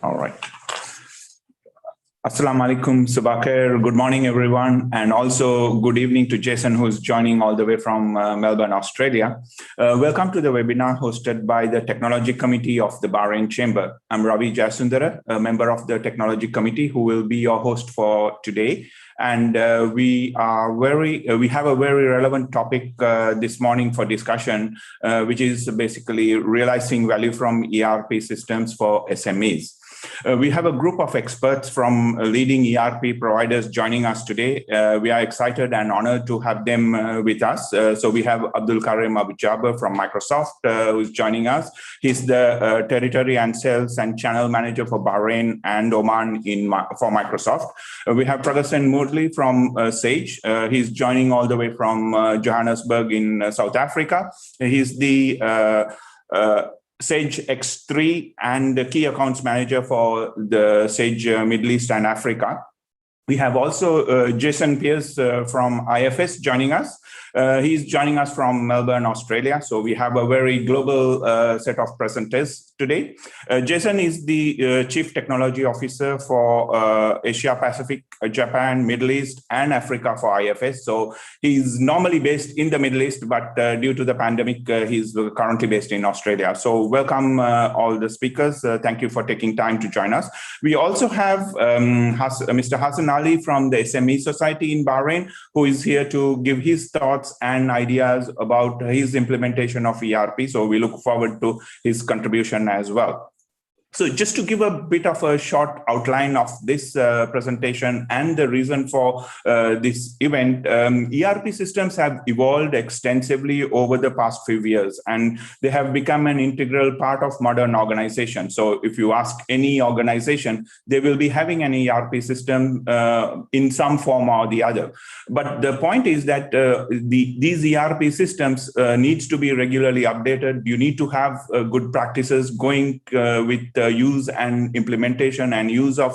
All right. Assalamu alaikum, Subakir. Good morning, everyone. And also good evening to Jason, who's joining all the way from Melbourne, Australia. Welcome to the webinar hosted by the Technology Committee of the Bahrain Chamber. I'm Ravi Jasundara, a member of the Technology Committee, who will be your host for today. And we have a very relevant topic this morning for discussion, which is basically realizing value from ERP systems for SMEs. We have a group of experts from leading ERP providers joining us today. We are excited and honored to have them with us. So we have Abdul Karim Abu Jaber from Microsoft, who's joining us. He's the Territory and Sales and Channel Manager for Bahrain and Oman for Microsoft. We have Pragasen Murli from Sage. He's joining all the way from Johannesburg in South Africa. He's the Sage X3 and the Key Accounts Manager for the Sage Middle East and Africa. We have also Jason Pierce from IFS joining us. He's joining us from Melbourne, Australia. So we have a very global set of presenters today. Jason is the Chief Technology Officer for Asia Pacific, Japan, Middle East, and Africa for IFS. So he's normally based in the Middle East, but due to the pandemic, he's currently based in Australia. So welcome all the speakers. Thank you for taking time to join us. We also have Mr. Hassan Ali from the SME Society in Bahrain, who is here to give his thoughts and ideas about his implementation of ERP. So we look forward to his contribution as well. So just to give a bit of a short outline of this presentation and the reason for this event, ERP systems have evolved extensively over the past few years, and they have become an integral part of modern organizations. So if you ask any organization, they will be having an ERP system in some form or the other. But the point is that these ERP systems needs to be regularly updated. You need to have good practices going with use and implementation and use of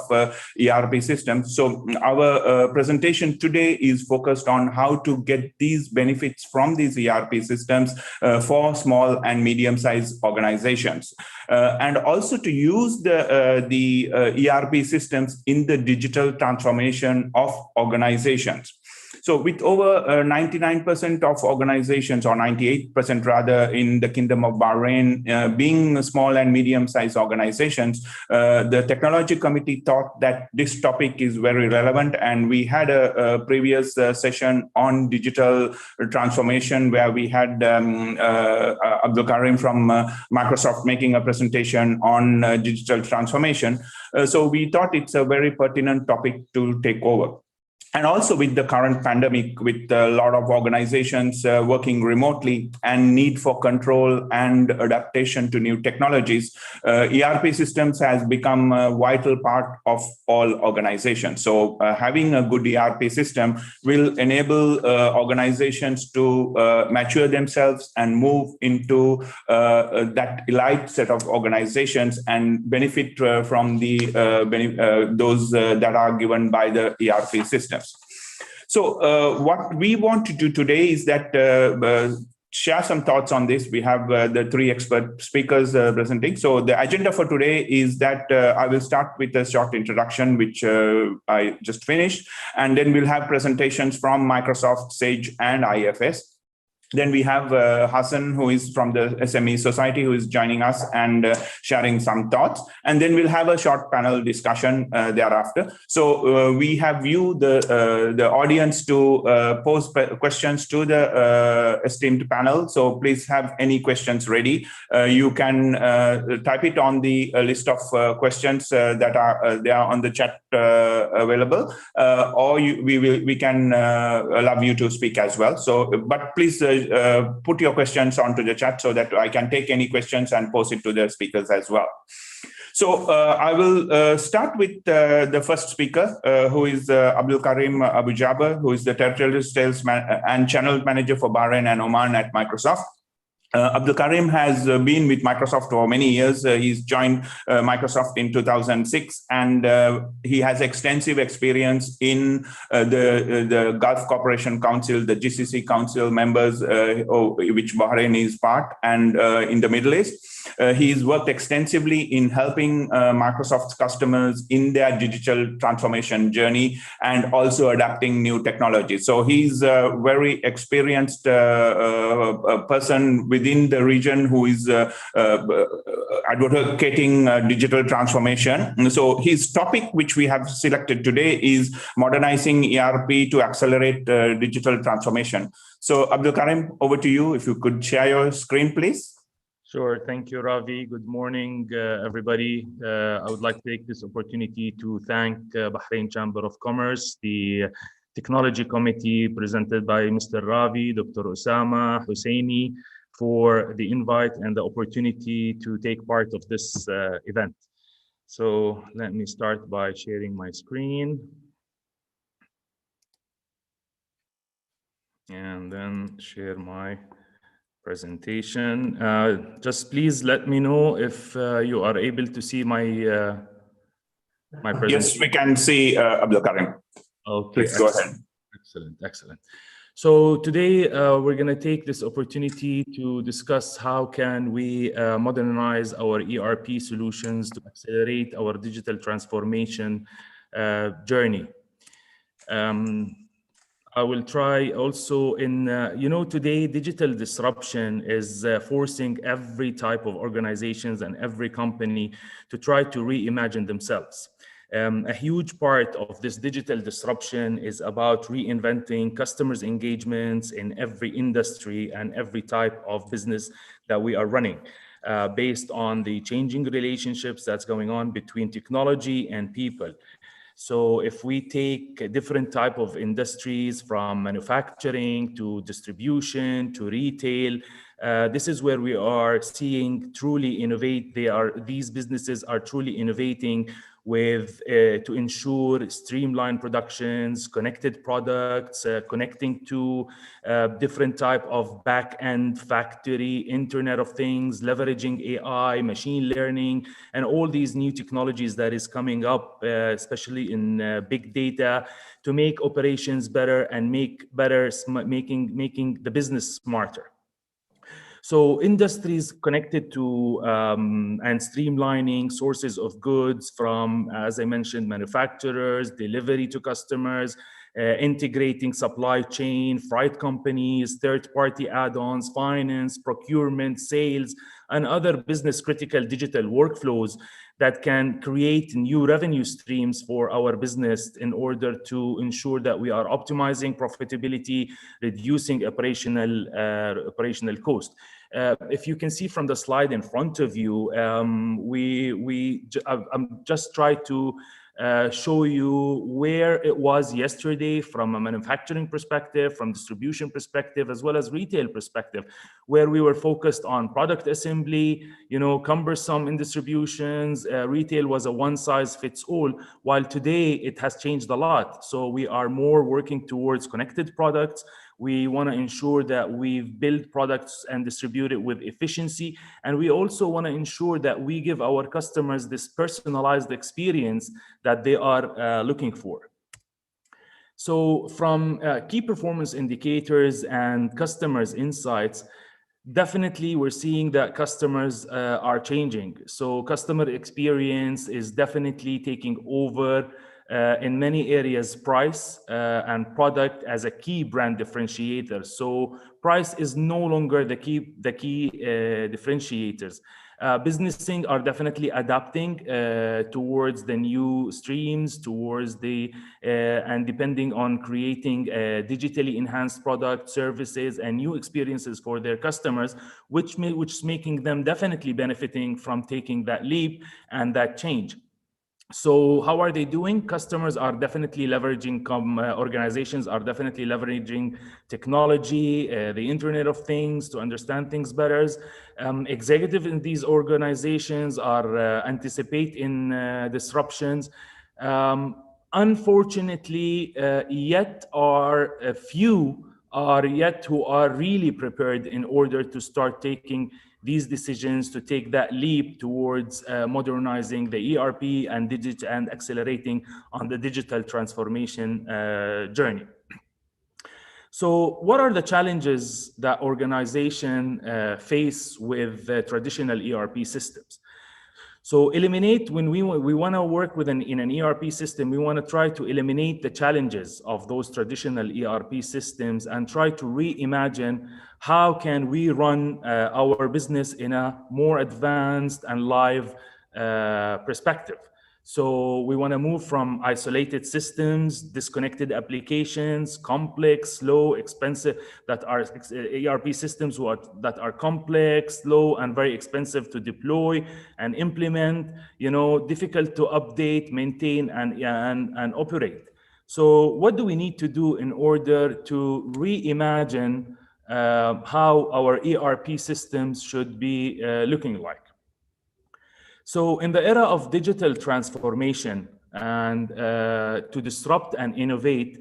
ERP systems. So our presentation today is focused on how to get these benefits from these ERP systems for small and medium-sized organizations, and also to use the ERP systems in the digital transformation of organizations. So with over 99% of organizations, or 98% rather, in the Kingdom of Bahrain being small and medium-sized organizations, the Technology Committee thought that this topic is very relevant. And we had a previous session on digital transformation where we had Abdul Karim from Microsoft making a presentation on digital transformation. So we thought it's a very pertinent topic to take over. And also with the current pandemic, with a lot of organizations working remotely and need for control and adaptation to new technologies, ERP systems has become a vital part of all organizations. So having a good ERP system will enable organizations to mature themselves and move into that elite set of organizations and benefit from the those that are given by the ERP systems. So what we want to do today is that share some thoughts on this. We have the three expert speakers presenting. So the agenda for today is that I will start with a short introduction, which I just finished, and then we'll have presentations from Microsoft, Sage, and IFS. Then we have Hassan, who is from the SME Society, who is joining us and sharing some thoughts. And then we'll have a short panel discussion thereafter. So we have you, the audience, to pose questions to the esteemed panel. So please have any questions ready. You can type it on the list of questions that are there on the chat available, or we can allow you to speak as well. So, but please put your questions onto the chat so that I can take any questions and post it to the speakers as well. So I will start with the first speaker, who is Abdul Karim Abu Jaber, who is the Territorial Sales and Channel Manager for Bahrain and Oman at Microsoft. Abdul Karim has been with Microsoft for many years. He's joined Microsoft in 2006, and he has extensive experience in the Gulf Cooperation Council, the GCC Council members, which Bahrain is part, and in the Middle East. He's worked extensively in helping Microsoft's customers in their digital transformation journey and also adapting new technologies. So he's a very experienced person within the region who is advocating digital transformation. So his topic, which we have selected today, is modernizing ERP to accelerate digital transformation. So Abdul Karim, over to you. If you could share your screen, please. Sure. Thank you, Ravi. Good morning, everybody. I would like to take this opportunity to thank Bahrain Chamber of Commerce, the Technology Committee presented by Mr. Ravi, Dr. Osama Husseini, for the invite and the opportunity to take part of this event. So let me start by sharing my screen. And then share my presentation. Just please let me know if you are able to see my presentation. Yes, we can see Abdul Karim. Okay, please go ahead. Excellent. So today we're going to take this opportunity to discuss how can we modernize our ERP solutions to accelerate our digital transformation journey. I will try also in, today digital disruption is forcing every type of organizations and every company to try to reimagine themselves. A huge part of this digital disruption is about reinventing customers' engagements in every industry and every type of business that we are running, based on the changing relationships that's going on between technology and people. So if we take a different type of industries from manufacturing to distribution to retail, this is where we are seeing truly innovate. These businesses are truly innovating with to ensure streamlined productions, connected products, connecting to different type of back-end factory, Internet of Things, leveraging AI, machine learning, and all these new technologies that is coming up, especially in big data, to make operations better and making the business smarter. So industries connected to and streamlining sources of goods from, as I mentioned, manufacturers, delivery to customers, integrating supply chain, freight companies, third-party add-ons, finance, procurement, sales, and other business-critical digital workflows that can create new revenue streams for our business in order to ensure that we are optimizing profitability, reducing operational cost. If you can see from the slide in front of you, I'm just trying to show you where it was yesterday from a manufacturing perspective, from distribution perspective, as well as retail perspective, where we were focused on product assembly, cumbersome in distributions. Retail was a one-size-fits-all, while today it has changed a lot. So we are more working towards connected products. We want to ensure that we've built products and distribute it with efficiency. And we also want to ensure that we give our customers this personalized experience that they are looking for. So from key performance indicators and customers' insights, definitely we're seeing that customers are changing. So customer experience is definitely taking over in many areas, price and product as a key brand differentiator. So price is no longer the key differentiators. Businesses are definitely adapting towards the new streams, towards and depending on creating digitally enhanced products, services, and new experiences for their customers, which is making them definitely benefiting from taking that leap and that change. So how are they doing? Customers are definitely leveraging, organizations are definitely leveraging technology, the Internet of Things to understand things better. Executives in these organizations are anticipating disruptions. Unfortunately, yet are a few who are really prepared in order to start taking these decisions, to take that leap towards modernizing the ERP and accelerating on the digital transformation journey. So what are the challenges that organizations face with traditional ERP systems? So eliminate, when we want to work with in an ERP system, we want to try to eliminate the challenges of those traditional ERP systems and try to reimagine how can we run our business in a more advanced and live perspective. So we want to move from isolated systems, disconnected applications, complex, slow, expensive, that are ERP systems that are complex, slow, and very expensive to deploy and implement, difficult to update, maintain, and operate. So what do we need to do in order to reimagine how our ERP systems should be looking like? So in the era of digital transformation and to disrupt and innovate,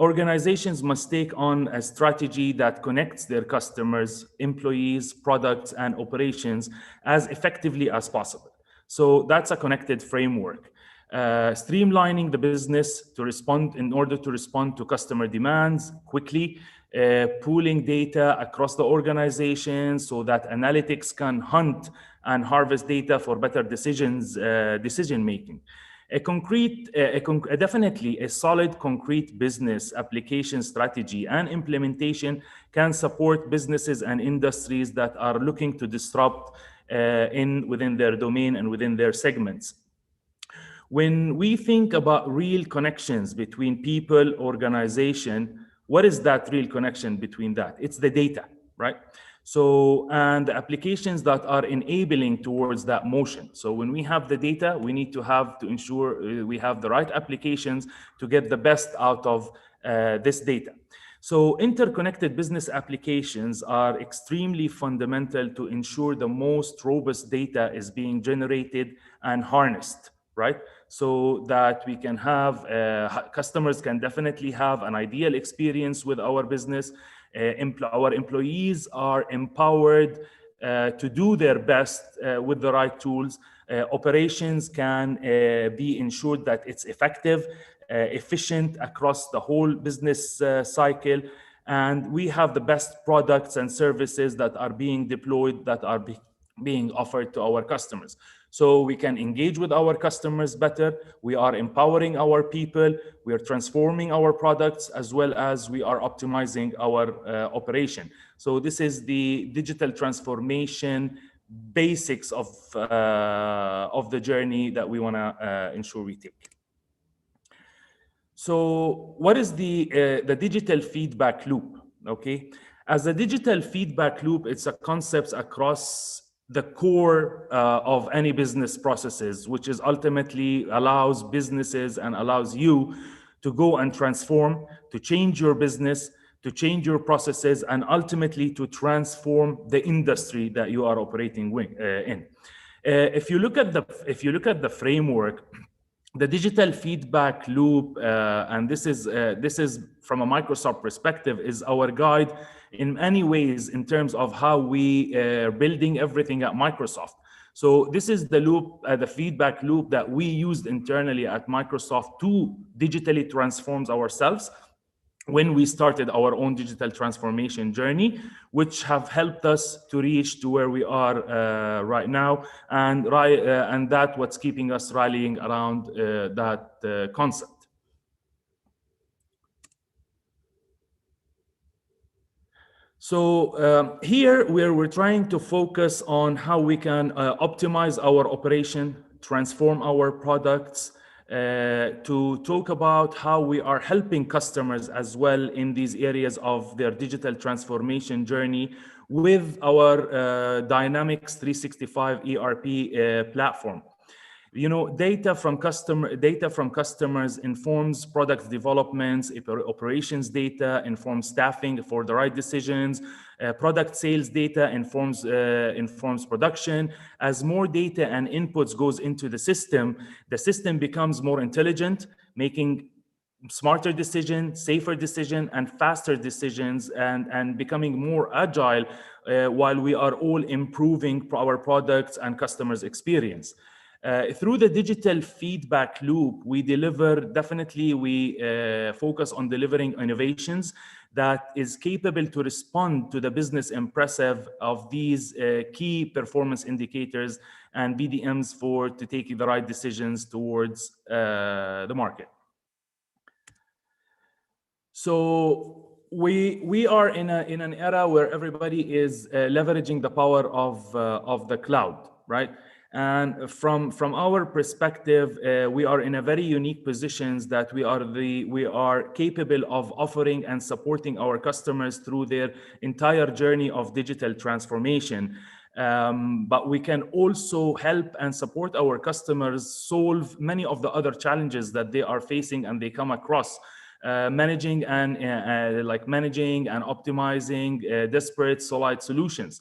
organizations must take on a strategy that connects their customers, employees, products, and operations as effectively as possible. So that's a connected framework. Streamlining the business to respond in order to respond to customer demands quickly, pooling data across the organization so that analytics can hunt and harvest data for better decision making. Definitely a solid concrete business application strategy and implementation can support businesses and industries that are looking to disrupt within their domain and within their segments. When we think about real connections between people, organization, what is that real connection between that? It's the data, right? So, and the applications that are enabling towards that motion. So when we have the data, we need to ensure we have the right applications to get the best out of this data. So interconnected business applications are extremely fundamental to ensure the most robust data is being generated and harnessed, right? So that we can have, customers can definitely have an ideal experience with our business. Our employees are empowered to do their best with the right tools. Operations can be ensured that it's effective, efficient across the whole business cycle. And we have the best products and services that are being deployed, that are being offered to our customers. So we can engage with our customers better. We are empowering our people. We are transforming our products, as well as we are optimizing our operation. So this is the digital transformation basics of the journey that we want to ensure we take. So what is the digital feedback loop? Okay, as a digital feedback loop, it's a concept across the core of any business processes, which is ultimately allows businesses and allows you to go and transform, to change your business, to change your processes, and ultimately to transform the industry that you are operating in. If you look at the framework, the digital feedback loop, and this is from a Microsoft perspective, is our guide in many ways in terms of how we are building everything at Microsoft. So this is the loop, the feedback loop that we used internally at Microsoft to digitally transform ourselves when we started our own digital transformation journey, which have helped us to reach to where we are right now, and that what's keeping us rallying around that concept. So here we're trying to focus on how we can optimize our operation, transform our products, to talk about how we are helping customers as well in these areas of their digital transformation journey with our Dynamics 365 ERP platform. Data from customers informs product developments, operations data informs staffing for the right decisions, product sales data informs production. As more data and inputs goes into the system becomes more intelligent, making smarter decisions, safer decisions, and faster decisions, and becoming more agile while we are all improving our products and customers' experience. Through the digital feedback loop, we focus on delivering innovations that is capable to respond to the business impressive of these key performance indicators and BDMs to take the right decisions towards the market. So we are in an era where everybody is leveraging the power of the cloud, right? And from our perspective, we are in a very unique positions that we are capable of offering and supporting our customers through their entire journey of digital transformation. But we can also help and support our customers solve many of the other challenges that they are facing and they come across. Managing and optimizing disparate solid solutions.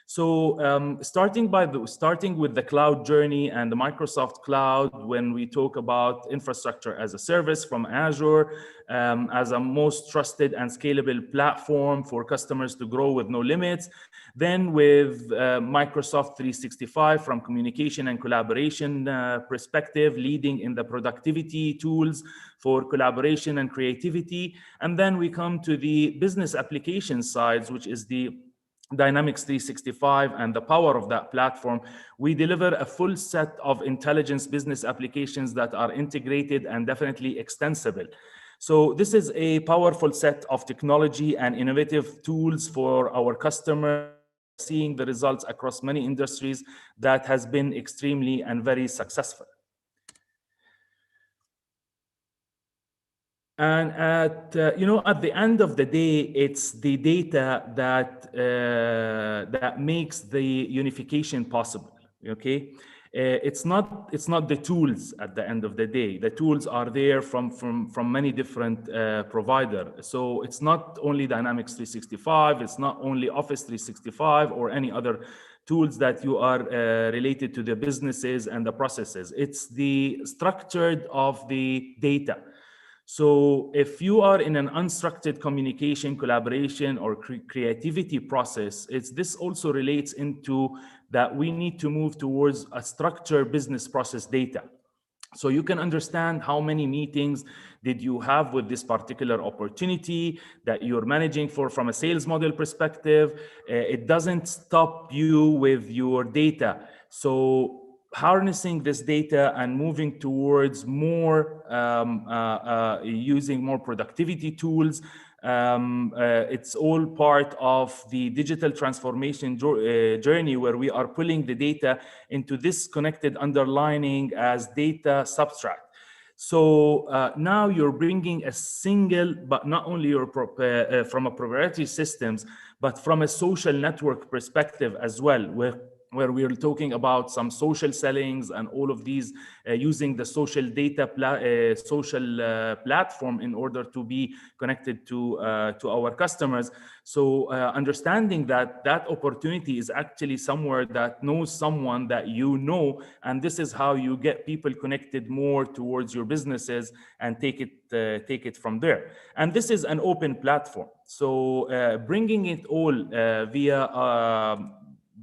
So starting with the cloud journey and the Microsoft Cloud, when we talk about infrastructure as a service from Azure as a most trusted and scalable platform for customers to grow with no limits. Then with Microsoft 365 from communication and collaboration perspective, leading in the productivity tools for collaboration and creativity. And then we come to the business application sides, which is the Dynamics 365 and the power of that platform. We deliver a full set of intelligence business applications that are integrated and definitely extensible. So this is a powerful set of technology and innovative tools for our customers, seeing the results across many industries that has been extremely and very successful. And at the end of the day, it's the data that makes the unification possible. Okay, it's not the tools at the end of the day. The tools are there from many different providers. So it's not only Dynamics 365. It's not only Office 365 or any other tools that you are related to the businesses and the processes. It's the structured of the data. So if you are in an unstructured communication, collaboration, or creativity process, this also relates into that we need to move towards a structured business process data. So you can understand how many meetings did you have with this particular opportunity that you're managing from a sales model perspective. It doesn't stop you with your data. So harnessing this data and moving towards more using more productivity tools, it's all part of the digital transformation journey, where we are pulling the data into this connected underlining as data substrate. So now you're bringing a single, but not only from a proprietary systems, but from a social network perspective as well, where we are talking about some social sellings and all of these using the social data platform in order to be connected to our customers. So understanding that opportunity is actually somewhere that knows someone that you know, and this is how you get people connected more towards your businesses and take it from there. And this is an open platform. So bringing it all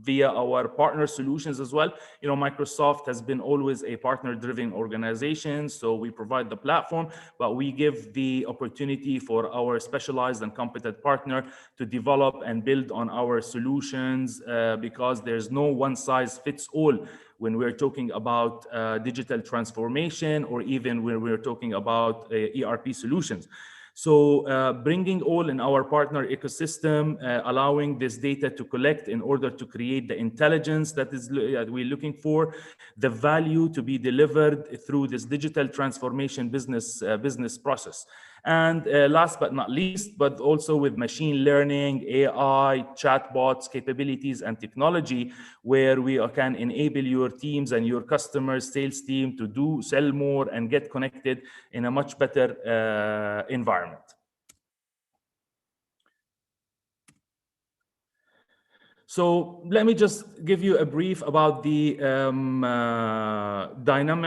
via our partner solutions as well. Microsoft has been always a partner-driven organization, so we provide the platform, but we give the opportunity for our specialized and competent partner to develop and build on our solutions because there's no one-size-fits-all when we're talking about digital transformation or even when we're talking about ERP solutions. So bringing all in our partner ecosystem, allowing this data to collect in order to create the intelligence that we're looking for, the value to be delivered through this digital transformation business process. And last but not least, but also with machine learning, AI, chatbots, capabilities, and technology, where we can enable your teams and your customers' sales team to sell more and get connected in a much better environment. So let me just give you a brief about the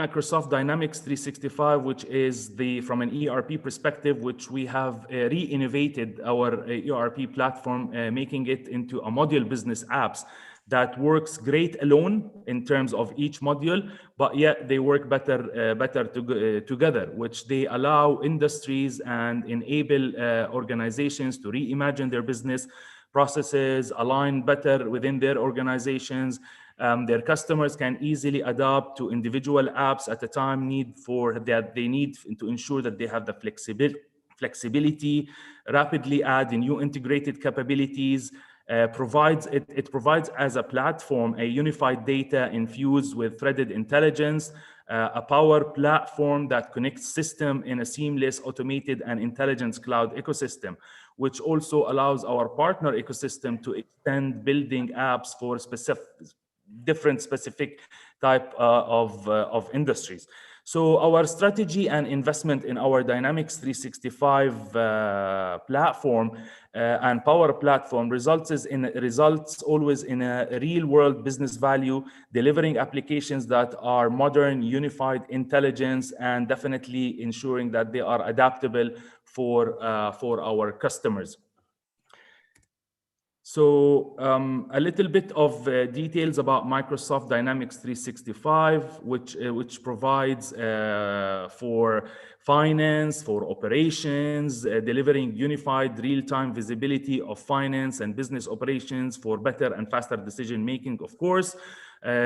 Microsoft Dynamics 365, which is from an ERP perspective, which we have re-innovated our ERP platform, making it into a module business apps that works great alone in terms of each module, but yet they work better together, which they allow industries and enable organizations to reimagine their business processes, align better within their organizations. Their customers can easily adapt to individual apps at a time they need to ensure that they have the flexibility, rapidly add new integrated capabilities. It provides as a platform a unified data infused with threaded intelligence, a power platform that connects system in a seamless, automated, and intelligence cloud ecosystem, which also allows our partner ecosystem to extend building apps for different specific type of industries. So our strategy and investment in our Dynamics 365 platform and Power Platform results always in a real world business value, delivering applications that are modern, unified intelligence, and definitely ensuring that they are adaptable for our customers. So a little bit of details about Microsoft Dynamics 365, which provides for finance, for operations, delivering unified real-time visibility of finance and business operations for better and faster decision-making, of course.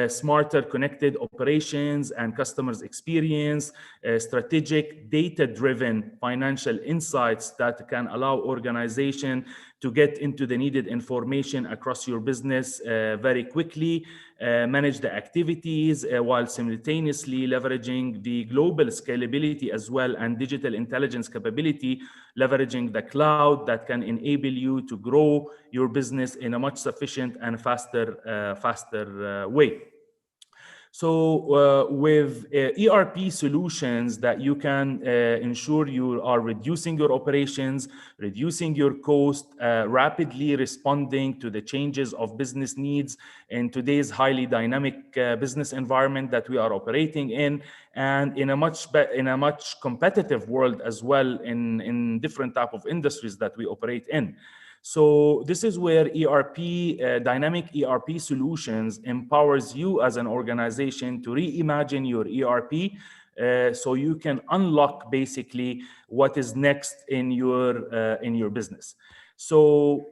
Smarter connected operations and customers experience, strategic data-driven financial insights that can allow organization to get into the needed information across your business very quickly, manage the activities while simultaneously leveraging the global scalability as well and digital intelligence capability, leveraging the cloud that can enable you to grow your business in a much sufficient and faster way. So with ERP solutions that you can ensure you are reducing your operations, reducing your cost, rapidly responding to the changes of business needs in today's highly dynamic business environment that we are operating in, and in a much competitive world as well in different type of industries that we operate in. So this is where dynamic ERP solutions empowers you as an organization to reimagine your ERP so you can unlock basically what is next in your business. So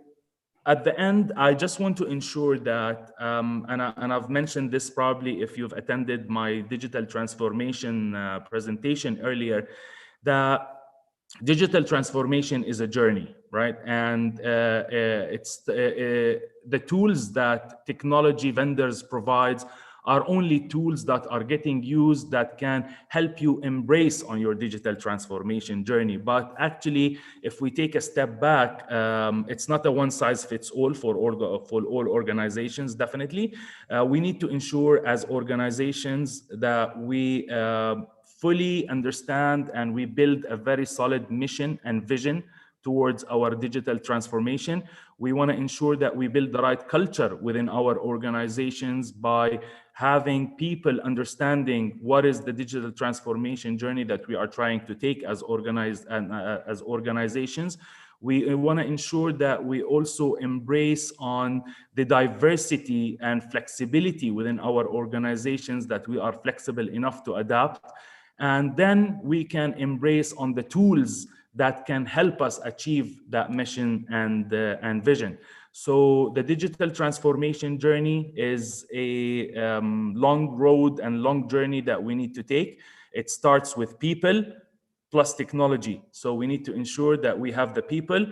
at the end, I just want to ensure that, and I've mentioned this probably if you've attended my digital transformation presentation earlier, that digital transformation is a journey, right? And it's the tools that technology vendors provide are only tools that are getting used that can help you embrace on your digital transformation journey. But actually, if we take a step back, it's not a one-size-fits-all for all organizations, definitely. We need to ensure as organizations that we fully understand and we build a very solid mission and vision towards our digital transformation. We want to ensure that we build the right culture within our organizations by having people understanding what is the digital transformation journey that we are trying to take as organizations. We want to ensure that we also embrace on the diversity and flexibility within our organizations, that we are flexible enough to adapt. And then we can embrace on the tools that can help us achieve that mission and vision. So the digital transformation journey is a long road and long journey that we need to take. It starts with people plus technology. So we need to ensure that we have the people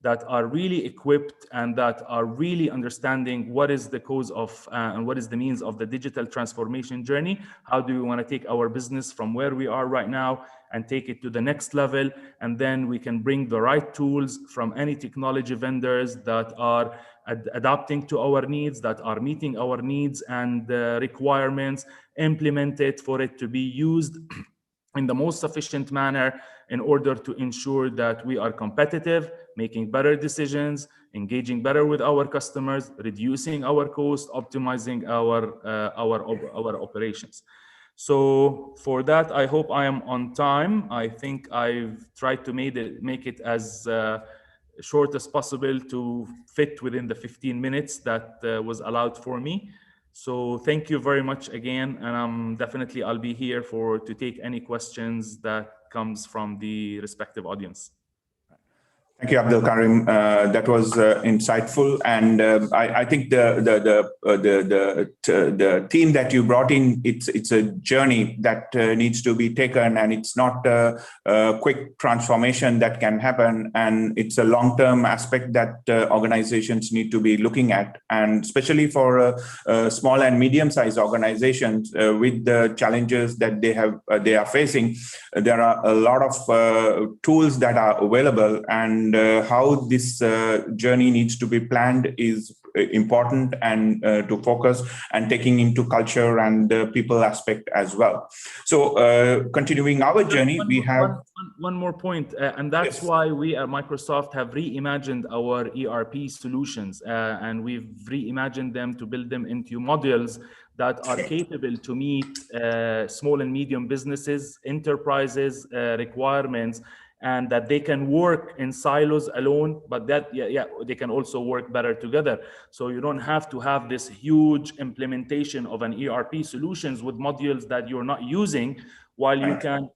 that are really equipped and that are really understanding what is the cause of and what is the means of the digital transformation journey. How do we want to take our business from where we are right now and take it to the next level? And then we can bring the right tools from any technology vendors that are adapting to our needs, that are meeting our needs and requirements, implement it for it to be used in the most sufficient manner in order to ensure that we are competitive, making better decisions, engaging better with our customers, reducing our cost, optimizing our operations. So for that, I hope I am on time. I think I've tried to make it as short as possible to fit within the 15 minutes that was allowed for me. So thank you very much again, and definitely I'll be here to take any questions that comes from the respective audience. Thank you, Abdul Karim. That was insightful, and I think the theme that you brought in, it's a journey that needs to be taken, and it's not a quick transformation that can happen, and it's a long-term aspect that organizations need to be looking at, and especially for small and medium-sized organizations with the challenges that they are facing. There are a lot of tools that are available, and how this journey needs to be planned is important, and to focus and taking into culture and the people aspect as well. So continuing our journey, we have one more point, and that's yes. why we at Microsoft have reimagined our ERP solutions, and we've reimagined them to build them into modules that are capable to meet small and medium businesses, enterprises requirements, and that they can work in silos alone, but that they can also work better together. So you don't have to have this huge implementation of an ERP solutions with modules that you're not using, while you can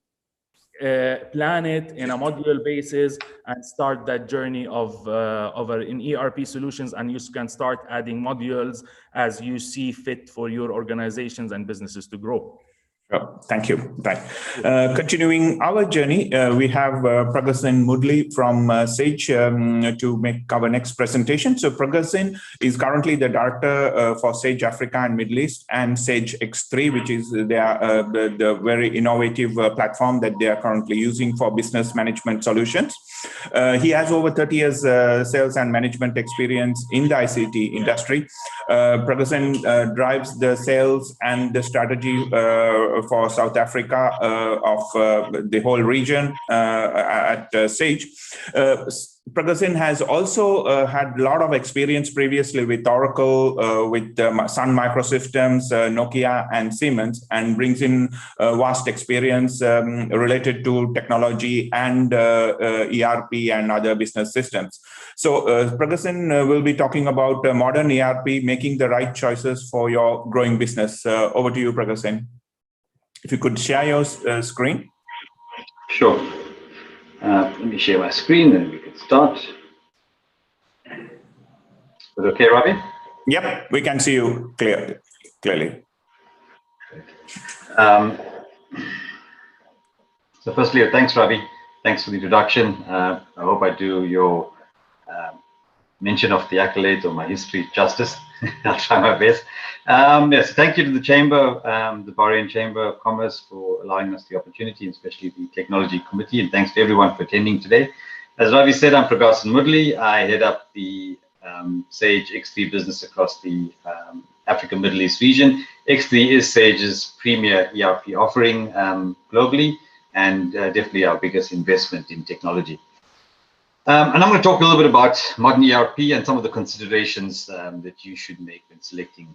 plan it in a modular basis and start that journey of in ERP solutions, and you can start adding modules as you see fit for your organizations and businesses to grow. Oh, thank you. Right. Continuing our journey, we have Pragasin Mudli from Sage to make our next presentation. So Pragasin is currently the director for Sage Africa and Middle East and Sage X3, which is the very innovative platform that they are currently using for business management solutions. He has over 30 years sales and management experience in the ICT industry. Pragasin drives the sales and the strategy for South Africa of the whole region at Sage. Pragasin has also had a lot of experience previously with Oracle, with Sun Microsystems, Nokia, and Siemens, and brings in vast experience related to technology and ERP and other business systems. So Pragasin will be talking about modern ERP, making the right choices for your growing business. Over to you, Pragasin. If you could share your screen. Sure. Let me share my screen and we can start. Is it okay, Ravi? Yep, we can see you clearly. So firstly, thanks, Ravi. Thanks for the introduction. I hope I do your mention of the accolades of my history justice. I'll try my best. Yes, thank you to the Chamber, the Bahrain Chamber of Commerce, for allowing us the opportunity, especially the Technology Committee, and thanks to everyone for attending today. As Ravi said, I'm Pragasin Mudli. I head up the Sage X3 business across the Africa Middle East region. X3 is Sage's premier ERP offering globally, and definitely our biggest investment in technology. And I'm going to talk a little bit about modern ERP and some of the considerations that you should make when selecting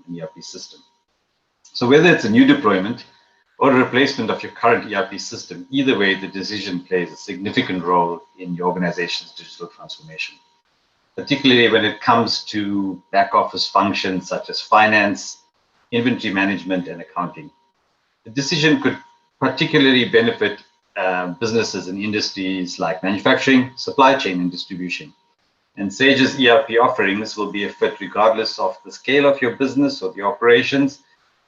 an ERP system. So whether it's a new deployment or a replacement of your current ERP system, either way, the decision plays a significant role in your organization's digital transformation, particularly when it comes to back office functions such as finance, inventory management, and accounting. The decision could particularly benefit businesses in industries like manufacturing, supply chain, and distribution. And Sage's ERP offerings will be a fit regardless of the scale of your business or the operations,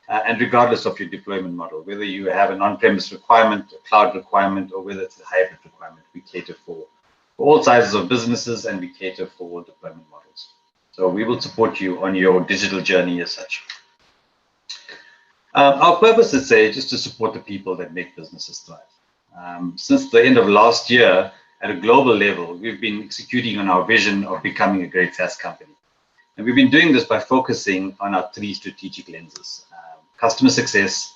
and regardless of your deployment model, whether you have an on-premise requirement, a cloud requirement, or whether it's a hybrid requirement. We cater for all sizes of businesses, and we cater for all deployment models. So we will support you on your digital journey as such. Our purpose at Sage is to support the people that make businesses thrive. Since the end of last year, at a global level, we've been executing on our vision of becoming a great SaaS company. And we've been doing this by focusing on our three strategic lenses: customer success,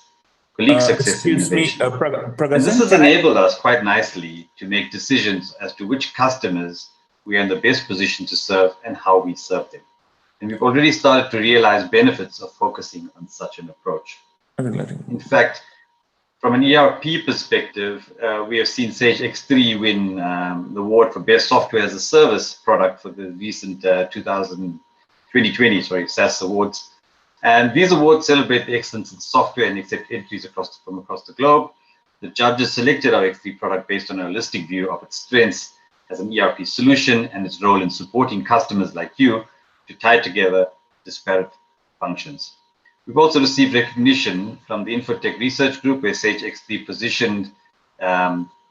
colleague success, and innovation. And this has enabled us quite nicely to make decisions as to which customers we are in the best position to serve and how we serve them. And we've already started to realize benefits of focusing on such an approach. In fact, From an ERP perspective, we have seen Sage X3 win the award for Best Software as a Service product for the recent 2020 SAS Awards. And these awards celebrate the excellence in software and accept entries from across the globe. The judges selected our X3 product based on a holistic view of its strengths as an ERP solution and its role in supporting customers like you to tie together disparate functions. We've also received recognition from the Infotech Research Group, where Sage X3 positioned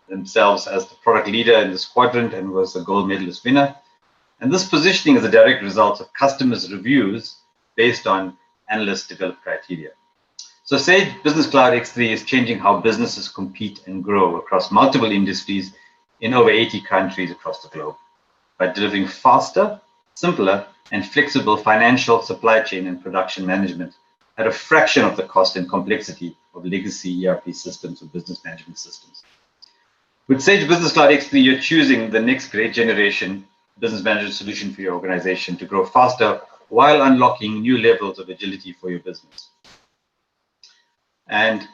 themselves as the product leader in this quadrant and was a gold medalist winner. And this positioning is a direct result of customers' reviews based on analyst developed criteria. So Sage Business Cloud X3 is changing how businesses compete and grow across multiple industries in over 80 countries across the globe by delivering faster, simpler, and flexible financial, supply chain, and production management at a fraction of the cost and complexity of legacy ERP systems or business management systems. With Sage Business Cloud X3, you're choosing the next great generation business management solution for your organization to grow faster while unlocking new levels of agility for your business. And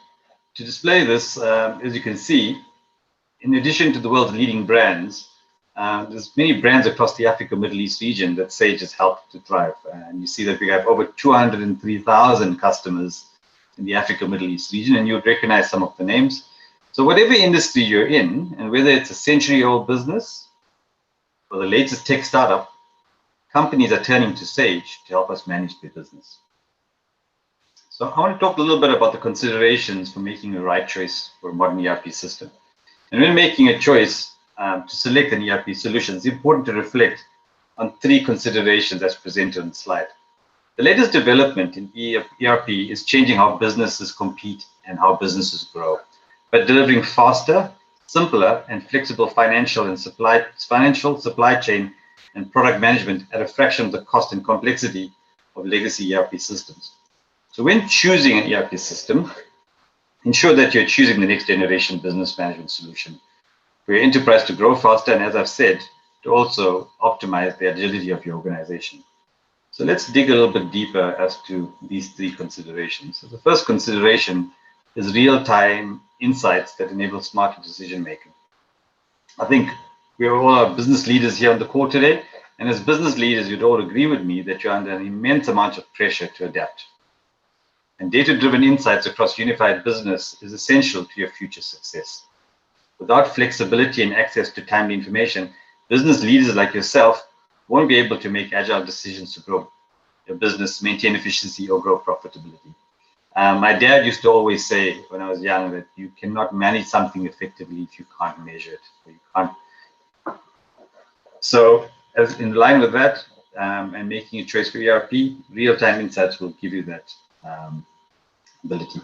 to display this, as you can see, in addition to the world's leading brands, there's many brands across the Africa Middle East region that Sage has helped to thrive. And you see that we have over 203,000 customers in the Africa Middle East region, and you would recognize some of the names. So whatever industry you're in, and whether it's a century-old business or the latest tech startup, companies are turning to Sage to help us manage their business. So I want to talk a little bit about the considerations for making the right choice for a modern ERP system. And when making a choice to select an ERP solution, it's important to reflect on three considerations as presented on the slide. The latest development in ERP is changing how businesses compete and how businesses grow, but delivering faster, simpler, and flexible financial, supply chain, and product management at a fraction of the cost and complexity of legacy ERP systems. So when choosing an ERP system, ensure that you're choosing the next generation business management solution for your enterprise to grow faster, and as I've said, to also optimize the agility of your organization. So let's dig a little bit deeper as to these three considerations. So the first consideration is real-time insights that enable smarter decision making. I think we are all business leaders here on the call today, and as business leaders, you'd all agree with me that you're under an immense amount of pressure to adapt. And data-driven insights across unified business is essential to your future success. Without flexibility and access to timely information, business leaders like yourself won't be able to make agile decisions to grow your business, maintain efficiency, or grow profitability. My dad used to always say when I was young that you cannot manage something effectively if you can't measure it. Or you can't. So as in line with that and making a choice for ERP, real-time insights will give you that ability.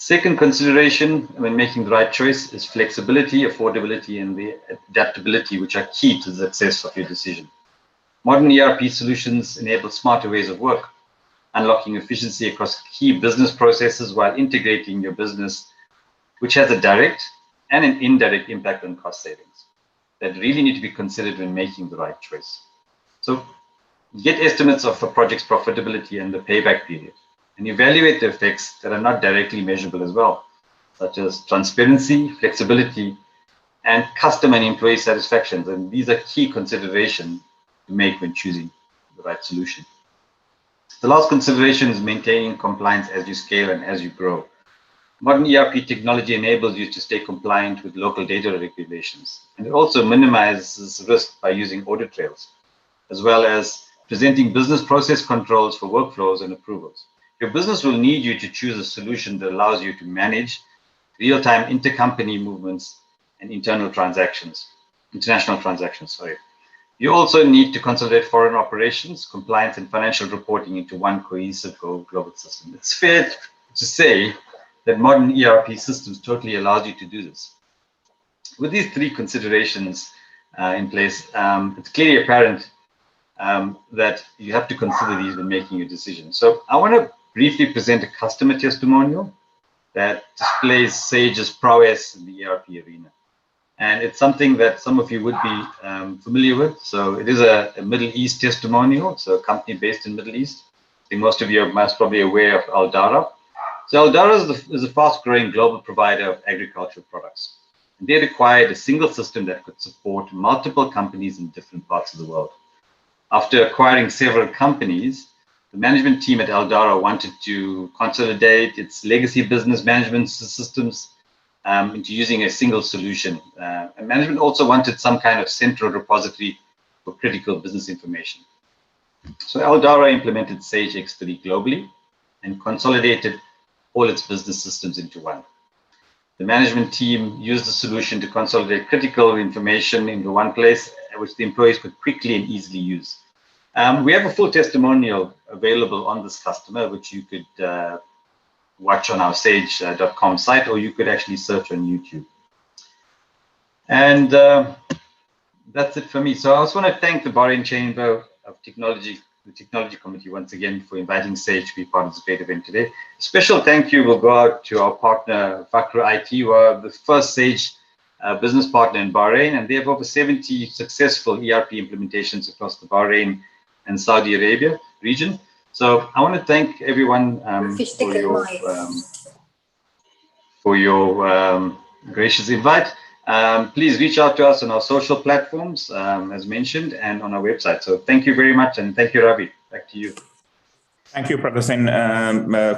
Second consideration when making the right choice is flexibility, affordability, and the adaptability, which are key to the success of your decision. Modern ERP solutions enable smarter ways of work, unlocking efficiency across key business processes while integrating your business, which has a direct and an indirect impact on cost savings that really need to be considered when making the right choice. So get estimates of a project's profitability and the payback period, and evaluate the effects that are not directly measurable as well, such as transparency, flexibility, and customer and employee satisfaction. And these are key considerations to make when choosing the right solution. The last consideration is maintaining compliance as you scale and as you grow. Modern ERP technology enables you to stay compliant with local data regulations, and it also minimizes risk by using audit trails, as well as presenting business process controls for workflows and approvals. Your business will need you to choose a solution that allows you to manage real-time intercompany movements and international transactions. You also need to consolidate foreign operations, compliance, and financial reporting into one cohesive global system. It's fair to say that modern ERP systems totally allows you to do this. With these three considerations in place, it's clearly apparent that you have to consider these when making your decision. So I want to briefly present a customer testimonial that displays Sage's prowess in the ERP arena. And it's something that some of you would be familiar with. So it is a Middle East testimonial, so a company based in Middle East. I think most of you are most probably aware of Al Dara. So Eldara is a fast-growing global provider of agricultural products. And they required a single system that could support multiple companies in different parts of the world. After acquiring several companies, the management team at Eldara wanted to consolidate its legacy business management systems into using a single solution. And management also wanted some kind of central repository for critical business information. So Eldara implemented Sage X3 globally and consolidated all its business systems into one. The management team used the solution to consolidate critical information into one place, which the employees could quickly and easily use. We have a full testimonial available on this customer, which you could watch on our sage.com site, or you could actually search on YouTube. And that's it for me. So I also want to thank the Bahrain Chamber of Technology, the Technology Committee, once again for inviting Sage to be part of this great event today. A special thank you will go out to our partner, Fakra IT, who are the first Sage business partner in Bahrain, and they have over 70 successful ERP implementations across the Bahrain and Saudi Arabia region. So I want to thank everyone for your gracious invite. Please reach out to us on our social platforms, as mentioned, and on our website. So thank you very much, and thank you, Ravi. Back to you. Thank you, Professor,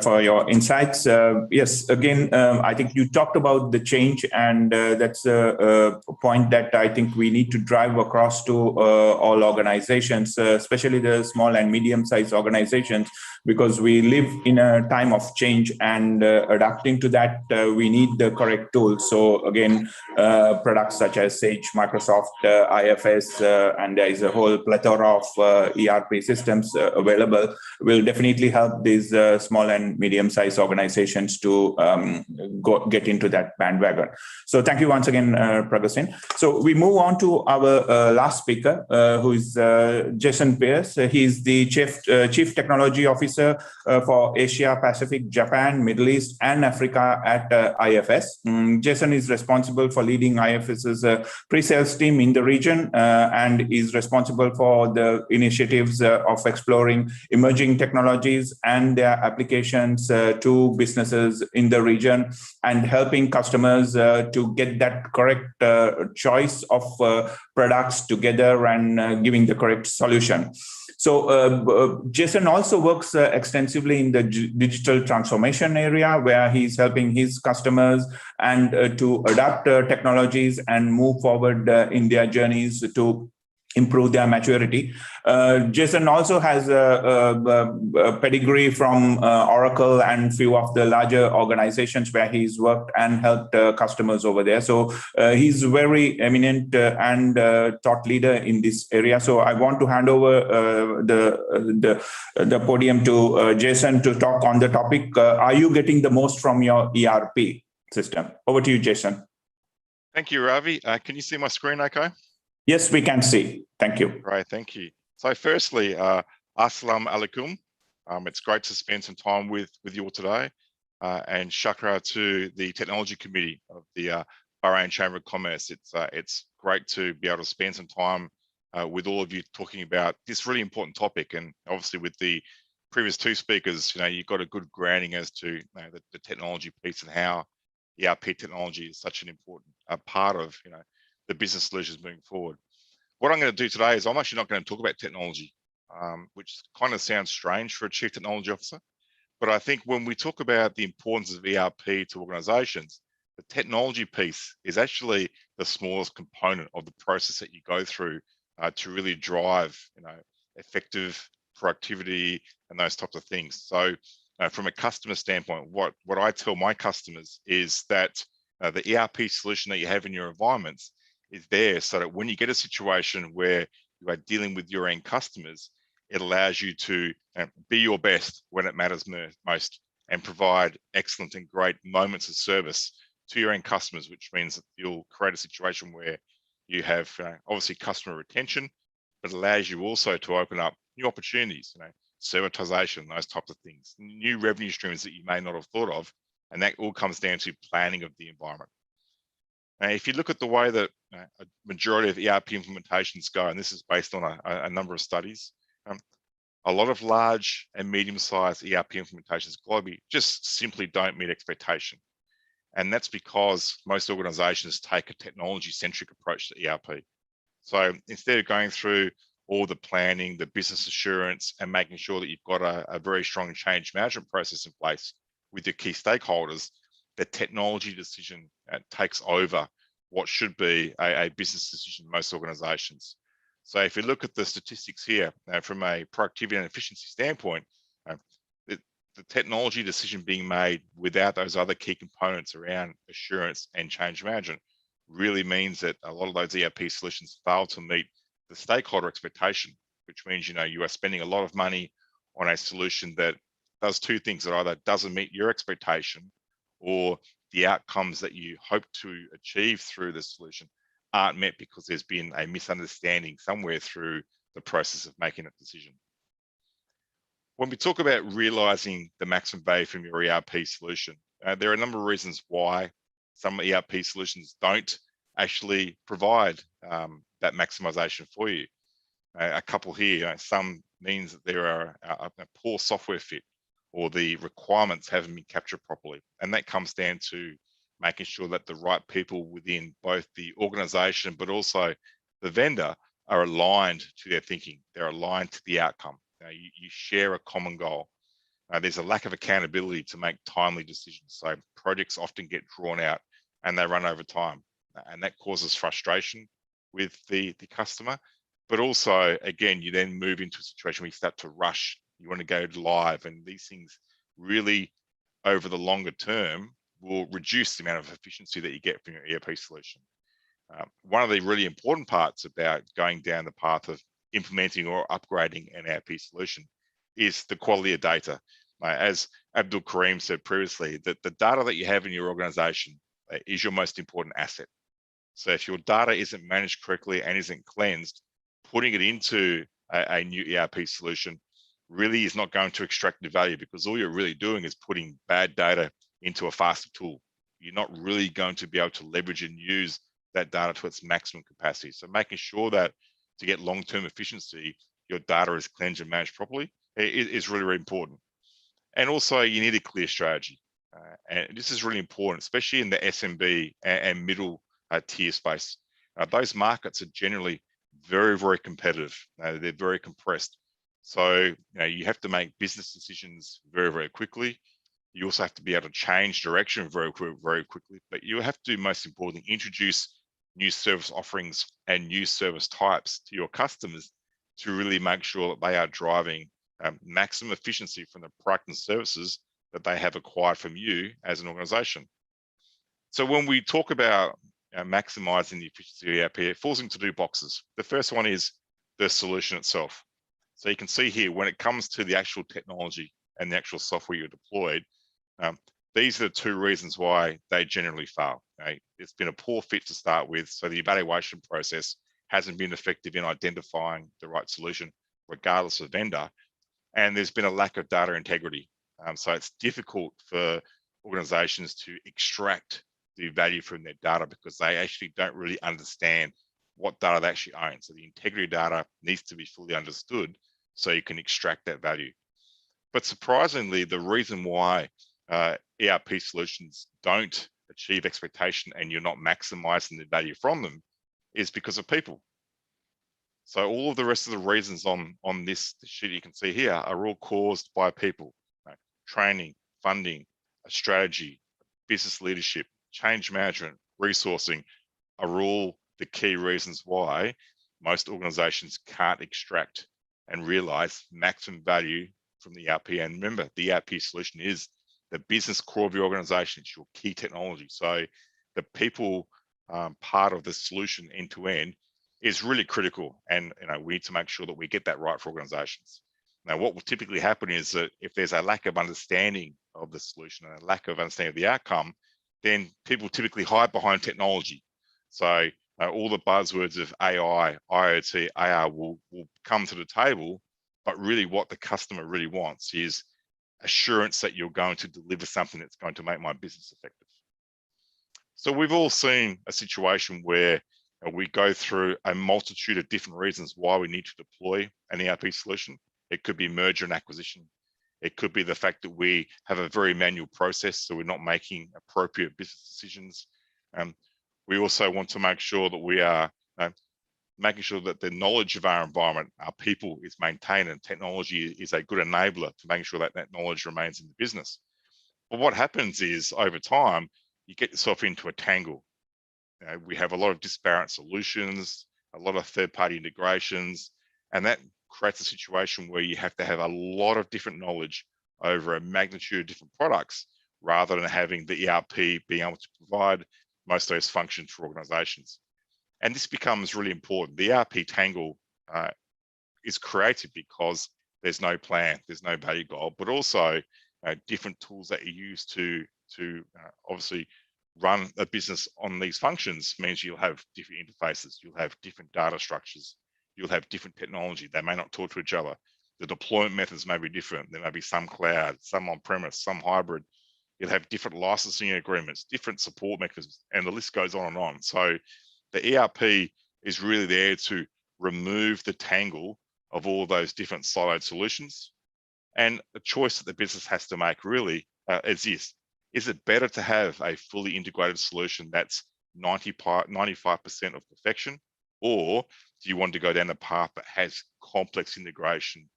for your insights. Yes, again, I think you talked about the change, and that's a point that I think we need to drive across to all organizations, especially the small and medium-sized organizations, because we live in a time of change, and adapting to that, we need the correct tools. So again, products such as Sage, Microsoft, IFS, and there is a whole plethora of ERP systems available will definitely help these small and medium-sized organizations to get into that bandwagon. So thank you once again, Pragasin. So we move on to our last speaker, who is Jason Pierce. He's the Chief Technology Officer for Asia, Pacific, Japan, Middle East, and Africa at IFS. Jason is responsible for leading IFS's pre-sales team in the region and is responsible for the initiatives of exploring emerging technologies and their applications to businesses in the region and helping customers to get that correct choice of products together and giving the correct solution. So Jason also works extensively in the digital transformation area, where he's helping his customers and to adapt technologies and move forward in their journeys to improve their maturity. Jason also has a pedigree from Oracle and few of the larger organizations where he's worked and helped customers over there. So he's very eminent and thought leader in this area. So I want to hand over the podium to Jason to talk on the topic. Are you getting the most from your ERP system? Over to you, Jason. Thank you, Ravi. Can you see my screen okay? Yes, we can see. Thank you. Right, thank you. So firstly, Assalamu alaikum. It's great to spend some time with you all today. And shukra to the Technology Committee of the Bahrain Chamber of Commerce. It's great to be able to spend some time with all of you talking about this really important topic. And obviously with the previous two speakers, you've got a good grounding as to the technology piece and how ERP technology is such an important part of the business solutions moving forward. What I'm going to do today is I'm actually not going to talk about technology, which kind of sounds strange for a Chief Technology Officer. But I think when we talk about the importance of ERP to organizations, the technology piece is actually the smallest component of the process that you go through to really drive effective productivity and those types of things. So from a customer standpoint, what I tell my customers is that the ERP solution that you have in your environments is there so that when you get a situation where you are dealing with your end customers, it allows you to be your best when it matters most and provide excellent and great moments of service to your end customers, which means that you'll create a situation where you have obviously customer retention, but allows you also to open up new opportunities, servitization, those types of things, new revenue streams that you may not have thought of. And that all comes down to planning of the environment. If you look at the way that a majority of ERP implementations go, and this is based on a number of studies, a lot of large and medium-sized ERP implementations globally just simply don't meet expectation. And that's because most organizations take a technology-centric approach to ERP. So instead of going through all the planning, the business assurance, and making sure that you've got a very strong change management process in place with your key stakeholders, the technology decision takes over what should be a business decision in most organizations. So if you look at the statistics here, from a productivity and efficiency standpoint, the technology decision being made without those other key components around assurance and change management really means that a lot of those ERP solutions fail to meet the stakeholder expectation, which means, you are spending a lot of money on a solution that does two things: that either doesn't meet your expectation, or the outcomes that you hope to achieve through the solution aren't met because there's been a misunderstanding somewhere through the process of making that decision. When we talk about realizing the maximum value from your ERP solution, there are a number of reasons why some ERP solutions don't actually provide that maximization for you. A couple here, some means that there are a poor software fit, or the requirements haven't been captured properly. And that comes down to making sure that the right people within both the organization, but also the vendor, are aligned to their thinking. They're aligned to the outcome. You share a common goal. There's a lack of accountability to make timely decisions. So projects often get drawn out and they run over time. And that causes frustration with the customer. But also, again, you then move into a situation where you start to rush. You want to go live, and these things really, over the longer term, will reduce the amount of efficiency that you get from your ERP solution. One of the really important parts about going down the path of implementing or upgrading an ERP solution is the quality of data. As Abdul Karim said previously, that the data that you have in your organization is your most important asset. So if your data isn't managed correctly and isn't cleansed, putting it into a new ERP solution really is not going to extract the value, because all you're really doing is putting bad data into a faster tool. You're not really going to be able to leverage and use that data to its maximum capacity. So making sure that to get long-term efficiency, your data is cleansed and managed properly is really, really important. And also, you need a clear strategy. And this is really important, especially in the SMB and middle tier space. Those markets are generally very, very competitive. They're very compressed. So you have to make business decisions very, very quickly. You also have to be able to change direction very, very quickly. But you have to, most importantly, introduce new service offerings and new service types to your customers to really make sure that they are driving maximum efficiency from the product and services that they have acquired from you as an organization. So when we talk about maximizing the efficiency of ERP, it falls into two boxes. The first one is the solution itself. So you can see here, when it comes to the actual technology and the actual software you deployed, these are the two reasons why they generally fail. It's been a poor fit to start with, so the evaluation process hasn't been effective in identifying the right solution, regardless of vendor, and there's been a lack of data integrity. So it's difficult for organizations to extract the value from their data because they actually don't really understand what data they actually own. So the integrity data needs to be fully understood so you can extract that value. But surprisingly, the reason why ERP solutions don't achieve expectation and you're not maximizing the value from them is because of people. So all of the rest of the reasons on this sheet you can see here are all caused by people. Training, funding, a strategy, business leadership, change management, resourcing are all the key reasons why most organizations can't extract and realize maximum value from the ERP. And remember, the ERP solution is the business core of your organization. It's your key technology. So the people part of the solution end to end is really critical. And we need to make sure that we get that right for organizations. Now, what will typically happen is that if there's a lack of understanding of the solution and a lack of understanding of the outcome, then people typically hide behind technology. So all the buzzwords of AI, IoT, AR will come to the table, but really what the customer really wants is assurance that you're going to deliver something that's going to make my business effective. So we've all seen a situation where we go through a multitude of different reasons why we need to deploy an ERP solution. It could be merger and acquisition. It could be the fact that we have a very manual process, so we're not making appropriate business decisions. We also want to make sure that we are making sure that the knowledge of our environment, our people, is maintained, and technology is a good enabler to making sure that that knowledge remains in the business. But what happens is, over time, you get yourself into a tangle. We have a lot of disparate solutions, a lot of third-party integrations, and that creates a situation where you have to have a lot of different knowledge over a magnitude of different products, rather than having the ERP being able to provide most of those functions for organizations. And this becomes really important. The ERP tangle is created because there's no plan, there's no value goal, but also different tools that you use to obviously run a business on these functions means you'll have different interfaces, you'll have different data structures, you'll have different technology. They may not talk to each other. The deployment methods may be different. There may be some cloud, some on-premise, some hybrid. You'll have different licensing agreements, different support mechanisms, and the list goes on and on. So the ERP is really there to remove the tangle of all those different siloed solutions. And the choice that the business has to make really is this: is it better to have a fully integrated solution that's 95% of perfection, or do you want to go down a path that has complex integration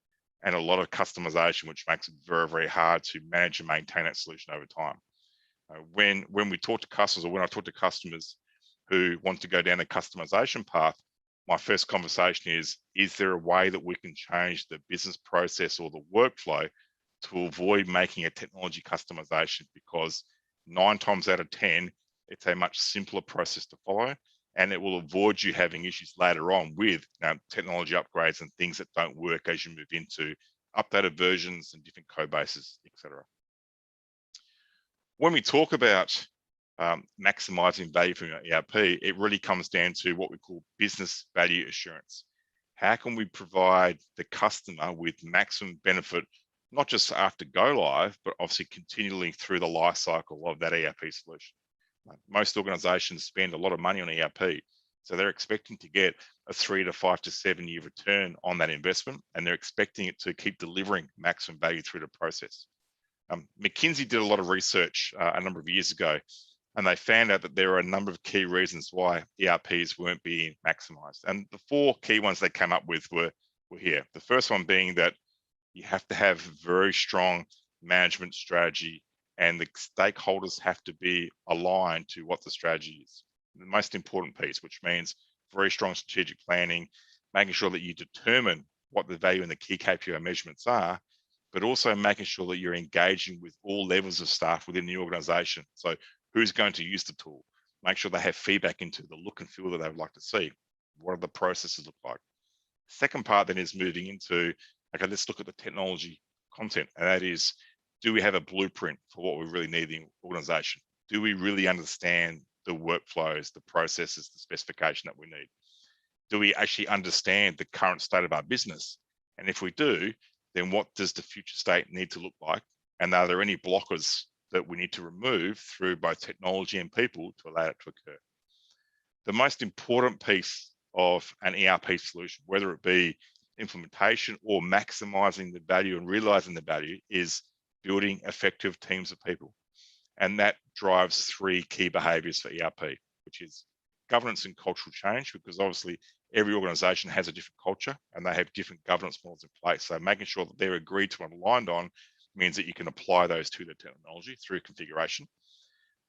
and a lot of customization, which makes it very, very hard to manage and maintain that solution over time? When we talk to customers, or when I talk to customers who want to go down a customization path, my first conversation is there a way that we can change the business process or the workflow to avoid making a technology customization? Because 9 times out of 10, it's a much simpler process to follow, and it will avoid you having issues later on with technology upgrades and things that don't work as you move into updated versions and different code bases, etc. When we talk about maximizing value from your ERP, it really comes down to what we call business value assurance. How can we provide the customer with maximum benefit, not just after go live, but obviously continually through the life cycle of that ERP solution? Most organizations spend a lot of money on ERP, so they're expecting to get a 3 to 5 to 7 year return on that investment, and they're expecting it to keep delivering maximum value through the process. McKinsey did a lot of research a number of years ago, and they found out that there are a number of key reasons why ERPs weren't being maximized. And the 4 key ones they came up with were here. The first one being that you have to have very strong management strategy, and the stakeholders have to be aligned to what the strategy is. The most important piece, which means very strong strategic planning, making sure that you determine what the value and the key KPI measurements are, but also making sure that you're engaging with all levels of staff within the organization. So who's going to use the tool? Make sure they have feedback into the look and feel that they would like to see. What do the processes look like? Second part then is moving into, okay, let's look at the technology content. And that is, do we have a blueprint for what we really need in the organization? Do we really understand the workflows, the processes, the specification that we need? Do we actually understand the current state of our business? And if we do, then what does the future state need to look like? And are there any blockers that we need to remove through both technology and people to allow it to occur? The most important piece of an ERP solution, whether it be implementation or maximizing the value and realizing the value, is building effective teams of people. And that drives 3 key behaviors for ERP, which is governance and cultural change, because obviously every organization has a different culture and they have different governance models in place. So making sure that they're agreed to and aligned on means that you can apply those to the technology through configuration.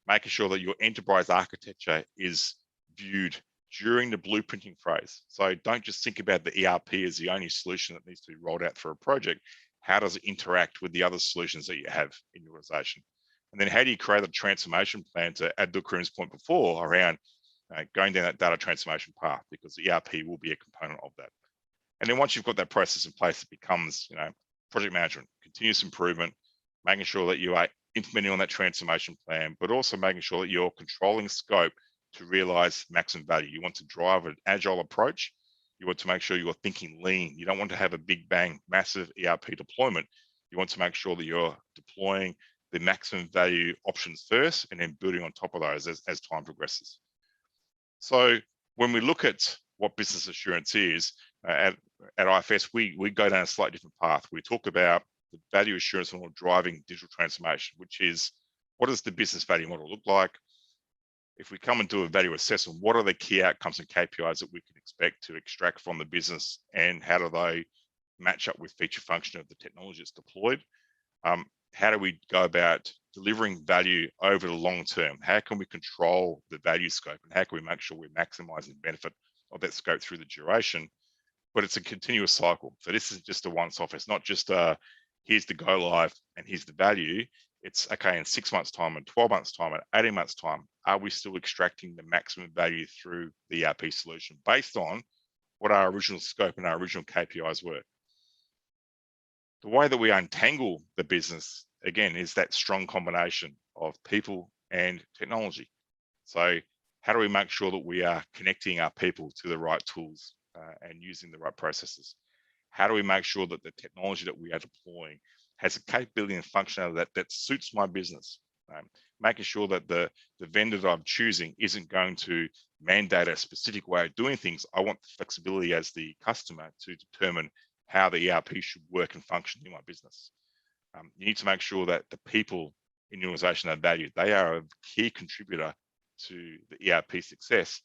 Making sure that your enterprise architecture is viewed during the blueprinting phase. So don't just think about the ERP as the only solution that needs to be rolled out for a project. How does it interact with the other solutions that you have in your organization? And then how do you create a transformation plan, to add to Karim's point before around going down that data transformation path, because the ERP will be a component of that. And then once you've got that process in place, it becomes, project management, continuous improvement, making sure that you are implementing on that transformation plan, but also making sure that you're controlling scope to realize maximum value. You want to drive an agile approach. You want to make sure you're thinking lean. You don't want to have a big bang, massive ERP deployment. You want to make sure that you're deploying the maximum value options first and then building on top of those as time progresses. So when we look at what business assurance is, At IFS, we go down a slightly different path. We talk about the value assurance model driving digital transformation, which is, what does the business value model look like? If we come and do a value assessment, what are the key outcomes and KPIs that we can expect to extract from the business, and how do they match up with feature function of the technology that's deployed? How do we go about delivering value over the long term? How can we control the value scope, and how can we make sure we're maximizing the benefit of that scope through the duration? But it's a continuous cycle. So this is just a once-off. It's not just here's the go live and here's the value. It's okay, in 6 months' time, and 12 months' time, and 18 months' time, are we still extracting the maximum value through the ERP solution based on what our original scope and our original KPIs were? The way that we untangle the business, again, is that strong combination of people and technology. So how do we make sure that we are connecting our people to the right tools and using the right processes? How do we make sure that the technology that we are deploying has a capability and functionality that suits my business? Making sure that the vendor that I'm choosing isn't going to mandate a specific way of doing things. I want the flexibility as the customer to determine how the ERP should work and function in my business. You need to make sure that the people in your organization are valued. They are a key contributor to the ERP success,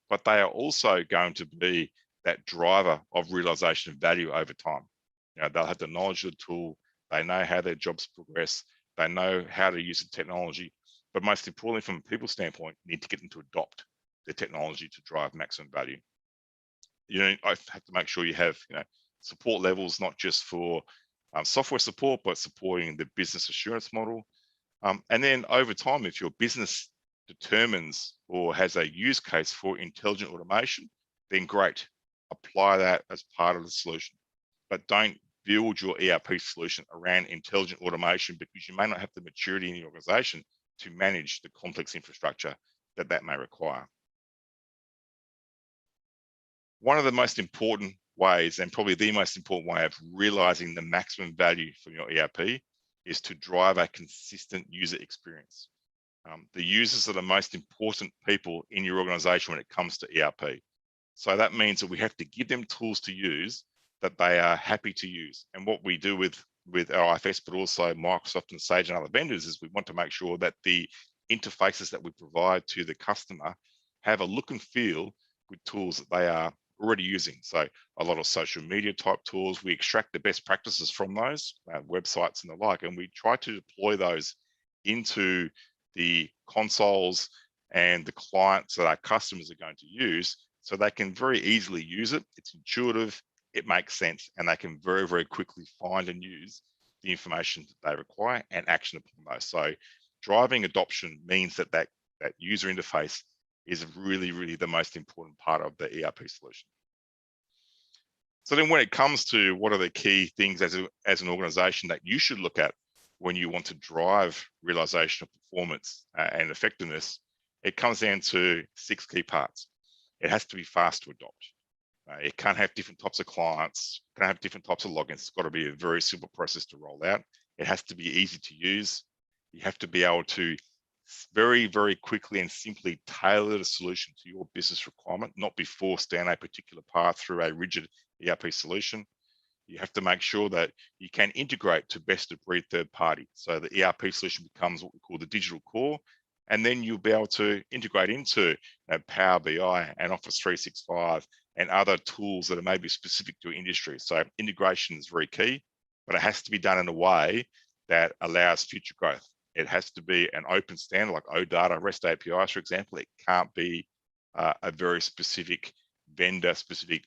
but they are also going to be that driver of realization of value over time. They'll have the knowledge of the tool. They know how their jobs progress. They know how to use the technology. But most importantly, from a people standpoint, you need to get them to adopt the technology to drive maximum value. I have to make sure you have, support levels, not just for software support, but supporting the business assurance model. And then over time, if your business determines or has a use case for intelligent automation, then great, apply that as part of the solution. But don't build your ERP solution around intelligent automation, because you may not have the maturity in the organization to manage the complex infrastructure that may require. One of the most important ways, and probably the most important way of realizing the maximum value from your ERP, is to drive a consistent user experience. The users are the most important people in your organization when it comes to ERP. So that means that we have to give them tools to use that they are happy to use. And what we do with our IFS, but also Microsoft and Sage and other vendors, is we want to make sure that the interfaces that we provide to the customer have a look and feel with tools that they are already using. So a lot of social media type tools, we extract the best practices from those websites and the like, and we try to deploy those into the consoles and the clients that our customers are going to use, so they can very easily use it. It's intuitive, it makes sense, and they can very, very quickly find and use the information that they require and action upon those. So driving adoption means that user interface is really, really the most important part of the ERP solution. So then when it comes to what are the key things as an organization that you should look at when you want to drive realization of performance and effectiveness, it comes down to 6 key parts. It has to be fast to adopt. It can't have different types of clients, can't have different types of logins. It's got to be a very simple process to roll out. It has to be easy to use. You have to be able to very, very quickly and simply tailor the solution to your business requirement, not be forced down a particular path through a rigid ERP solution. You have to make sure that you can integrate to best of breed third party. So the ERP solution becomes what we call the digital core, and then you'll be able to integrate into Power BI and Office 365 and other tools that are maybe specific to industry. So integration is very key, but it has to be done in a way that allows future growth. It has to be an open standard like OData, REST APIs, for example. It can't be a very specific vendor-specific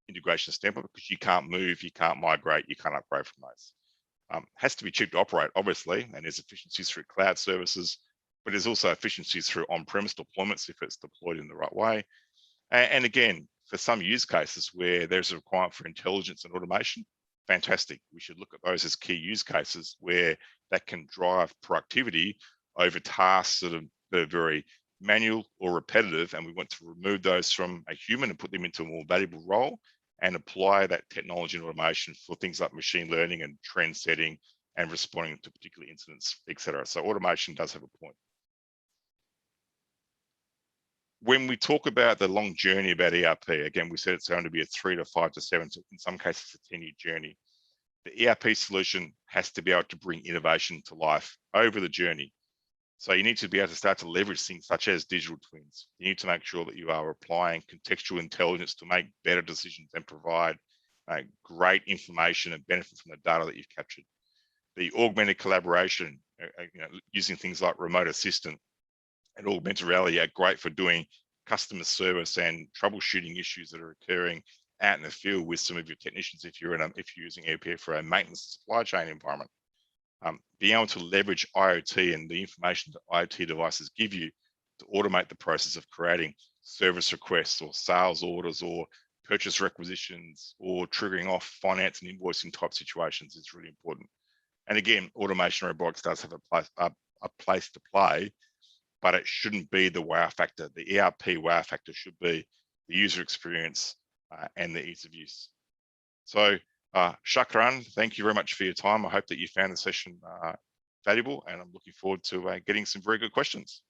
integration standpoint, because you can't move, you can't migrate, you can't upgrade from those. Has to be cheap to operate, obviously, and there's efficiencies through cloud services, but there's also efficiencies through on-premise deployments if it's deployed in the right way. And again, for some use cases where there's a requirement for intelligence and automation, fantastic. We should look at those as key use cases where that can drive productivity over tasks that are very manual or repetitive, and we want to remove those from a human and put them into a more valuable role and apply that technology and automation for things like machine learning and trend setting and responding to particular incidents, etc. So automation does have a point. when we talk about the long journey about ERP, again, we said it's going to be a 3 to 5 to 7, in some cases a 10-year journey. The ERP solution has to be able to bring innovation to life over the journey. So you need to be able to start to leverage things such as digital twins. You need to make sure that you are applying contextual intelligence to make better decisions and provide great information and benefit from the data that you've captured. The augmented collaboration, using things like remote assistant and augmented reality are great for doing customer service and troubleshooting issues that are occurring out in the field with some of your technicians if you're using ERP for a maintenance supply chain environment. Being able to leverage IoT and the information that IoT devices give you to automate the process of creating service requests or sales orders or purchase requisitions or triggering off finance and invoicing type situations is really important. And again, automation robotics does have a place to play, but it shouldn't be the wow factor. The ERP wow factor should be the user experience and the ease of use. So Shakran, thank you very much for your time. I hope that you found the session valuable, and I'm looking forward to getting some very good questions.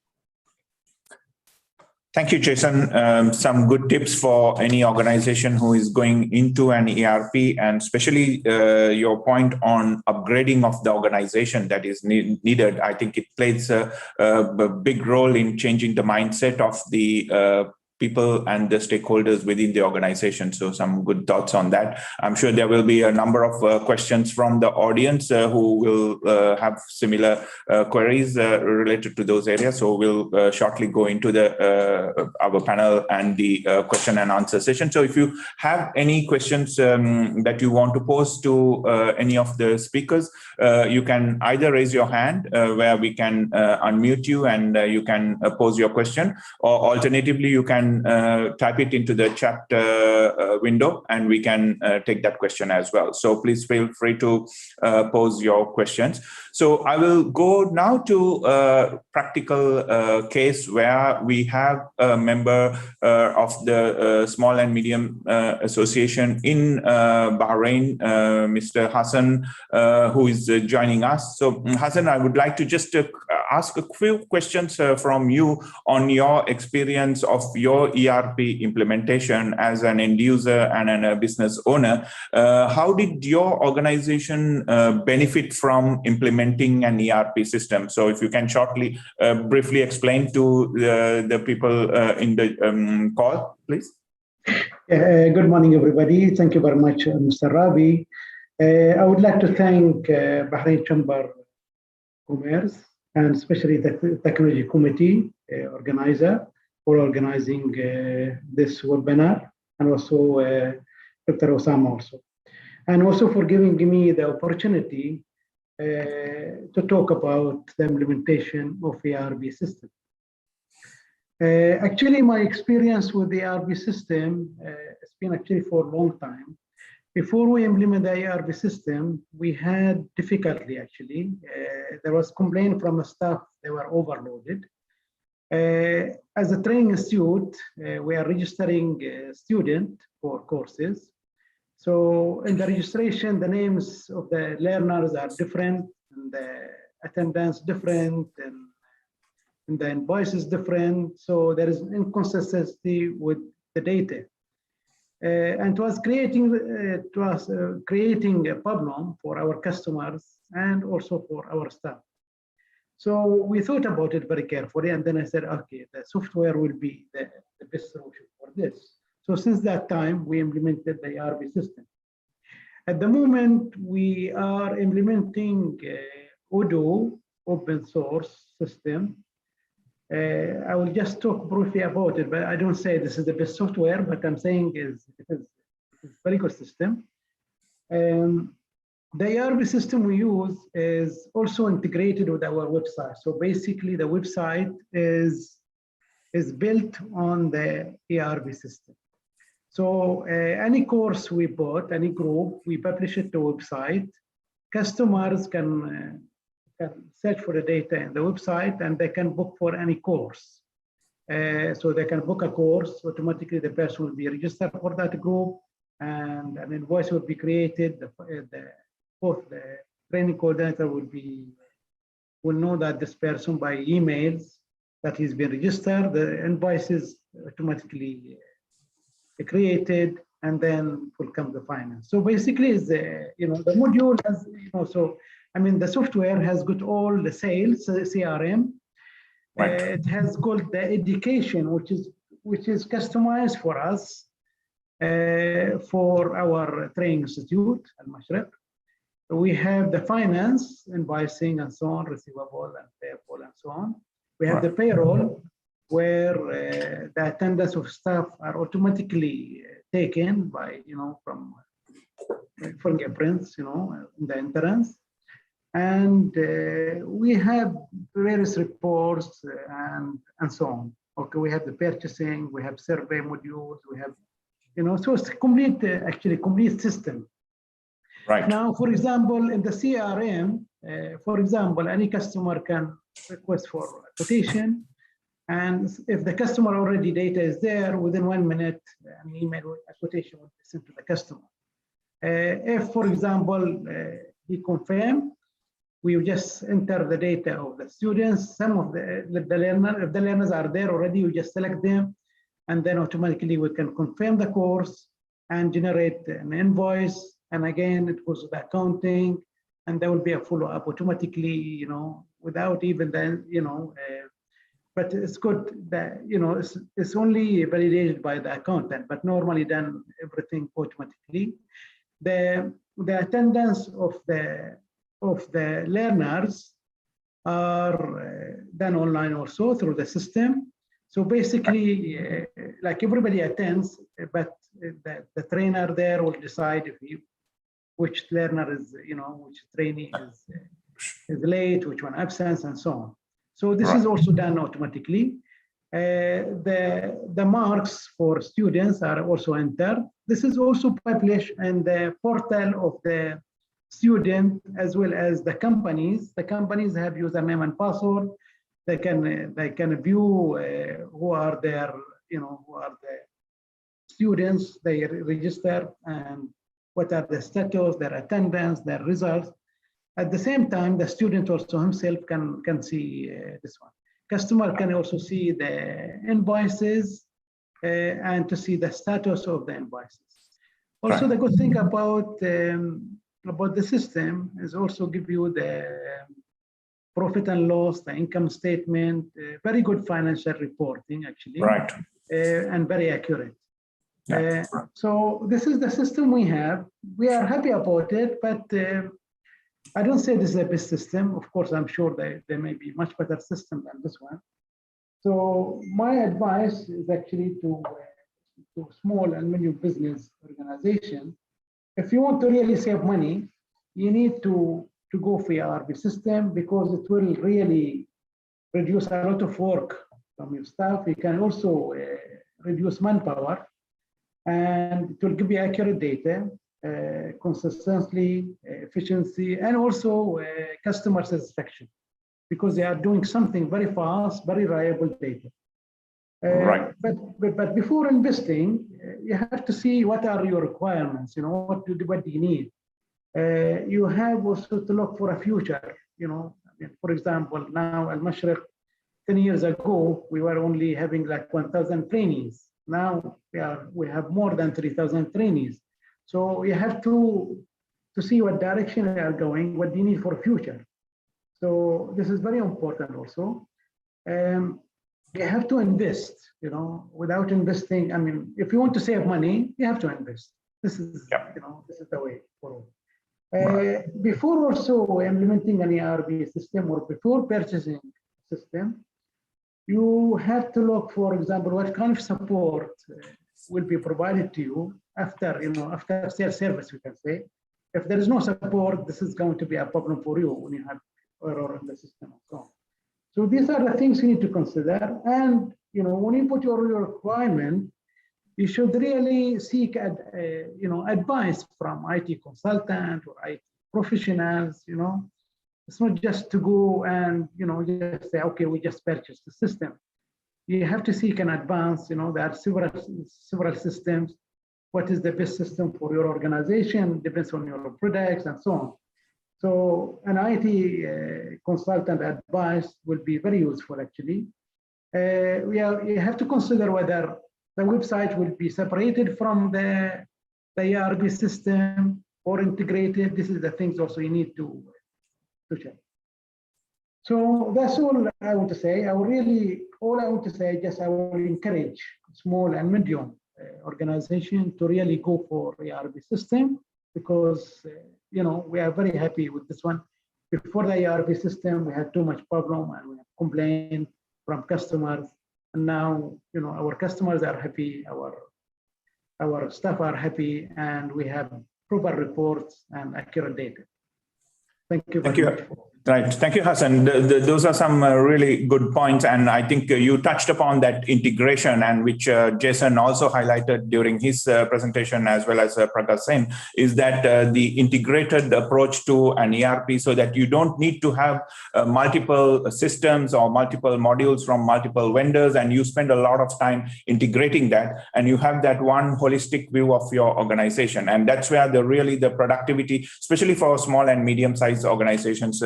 Thank you, Jason. Some good tips for any organization who is going into an ERP, and especially your point on upgrading of the organization that is needed. I think it plays a big role in changing the mindset of the people and the stakeholders within the organization. So some good thoughts on that. I'm sure there will be a number of questions from the audience who will have similar queries related to those areas. So we'll shortly go into the our panel and the question and answer session. So if you have any questions that you want to pose to any of the speakers, you can either raise your hand where we can unmute you and you can pose your question, or alternatively you can type it into the chat window and we can take that question as well. So please feel free to pose your questions. So I will go now to a practical case where we have a member of the Small and Medium Association in Bahrain, Mr. Hassan, who is joining us. So Hassan, I would like to just ask a few questions from you on your experience of your ERP implementation as an end user and a business owner. How did your organization benefit from implementing an ERP system? So if you can shortly, briefly explain to the people in the call, please. Good morning, everybody. Thank you very much, Mr. Ravi. I would like to thank Bahrain Chamber Commerce and especially the Technology Committee organizer for organizing this webinar, and also Dr. Osama also. And also for giving me the opportunity to talk about the implementation of the ERP system. Actually, my experience with the ERP system, it's been actually for a long time. Before we implement the ERP system, we had difficulty actually. There was complaint from the staff, they were overloaded. As a training institute, we are registering a student for courses. So in the registration, the names of the learners are different, and the attendance different, and the invoice is different. So there is inconsistency with the data. And it was creating a problem for our customers and also for our staff. So we thought about it very carefully, and then I said, okay, the software will be the best solution for this. So since that time, we implemented the ERP system. At the moment, we are implementing Odoo open source system. I will just talk briefly about it, but I don't say this is the best software, but I'm saying it's a very good system. The ERP system we use is also integrated with our website. So basically the website is built on the ERP system. So any course we bought, any group, we publish it to the website. Customers can search for the data in the website, and they can book for any course. So they can book a course, automatically the person will be registered for that group, and an invoice will be created. Both the training coordinator will know that this person by emails that he's been registered. The invoices automatically created, and then will come the finance. So basically, is the module has the software has got all the sales CRM. Right. It has got the education, which is customized for us for our training institute Al Mashriq. We have the finance, invoicing, and so on, receivable and payable, and so on. We have the payroll, where the attendance of staff are automatically taken by, from fingerprints, in the entrance. And we have various reports and so on. Okay, we have the purchasing, we have survey modules, we have, so it's a complete system. Right. Now, for example, in the CRM, for example, any customer can request for a quotation. And if the customer already data is there, within 1 minute, an email, a quotation will be sent to the customer. If, for example, he confirmed, we just enter the data of the students. Some of the learners, if the learners are there already, we just select them, and then automatically we can confirm the course and generate an invoice. And again, it goes to the accounting, and there will be a follow-up automatically, without even then, but it's good that, it's only validated by the accountant, but normally done everything automatically. The attendance of the learners are done online also through the system. So basically, like everybody attends, but the trainer there will decide which learner is, which trainee is late, which one absence, and so on. So this is also done automatically. The marks for students are also entered. This is also published in the portal of the student as well as the companies. The companies have username and password. They can view who are their, who are the students they register and what are the status, their attendance, their results. At the same time, the student also himself can see this one. Customer can also see the invoices and to see the status of the invoices. Also, the good thing about the system is also give you the profit and loss, the income statement, very good financial reporting actually, and very accurate. So this is the system we have. We are happy about it, but I don't say this is the best system. Of course, I'm sure there may be much better system than this one. So my advice is actually to small and medium business organization. If you want to really save money, you need to go for your ERP system, because it will really reduce a lot of work from your staff. You can also reduce manpower, and it will give you accurate data, consistency, efficiency, and also customer satisfaction, because they are doing something very fast, very reliable data. But before investing, you have to see what are your requirements. What do you need. You have also to look for a future. For example, now Al Mashriq, 10 years ago, we were only having like 1,000 trainees. Now we have more than 3,000 trainees. So you have to see what direction they are going, what do you need for future. So this is very important also. You have to invest, without investing, if you want to save money, you have to invest. This is, this is the way forward. Before also implementing an ERP system or before purchasing system, you have to look, for example, what kind of support will be provided to you after sales service, we can say. If there is no support, this is going to be a problem for you when you have error in the system and so on. So these are the things you need to consider. And when you put your requirement, you should really seek advice from IT consultant or IT professionals. It's not just to go and just say, okay, we just purchased the system. You have to seek an advance. There are several systems. What is the best system for your organization? Depends on your products and so on. So an IT consultant advice will be very useful actually. You have to consider whether the website will be separated from the ERP system or integrated. This is the things also you need to check. So that's all I want to say. All I want to say, just I will encourage small and medium organization to really go for ERP system, because we are very happy with this one. Before the ERP system, we had too much problem and we have complained from customers, and now our customers are happy, our staff are happy, and we have proper reports and accurate data. Thank you very much. Right. Thank you, Hassan. Those are some really good points. And I think you touched upon that integration, and which Jason also highlighted during his presentation, as well as Prakash Sen, is that the integrated approach to an ERP, so that you don't need to have multiple systems or multiple modules from multiple vendors, and you spend a lot of time integrating that, and you have that one holistic view of your organization. And that's where the productivity, especially for small and medium-sized organizations,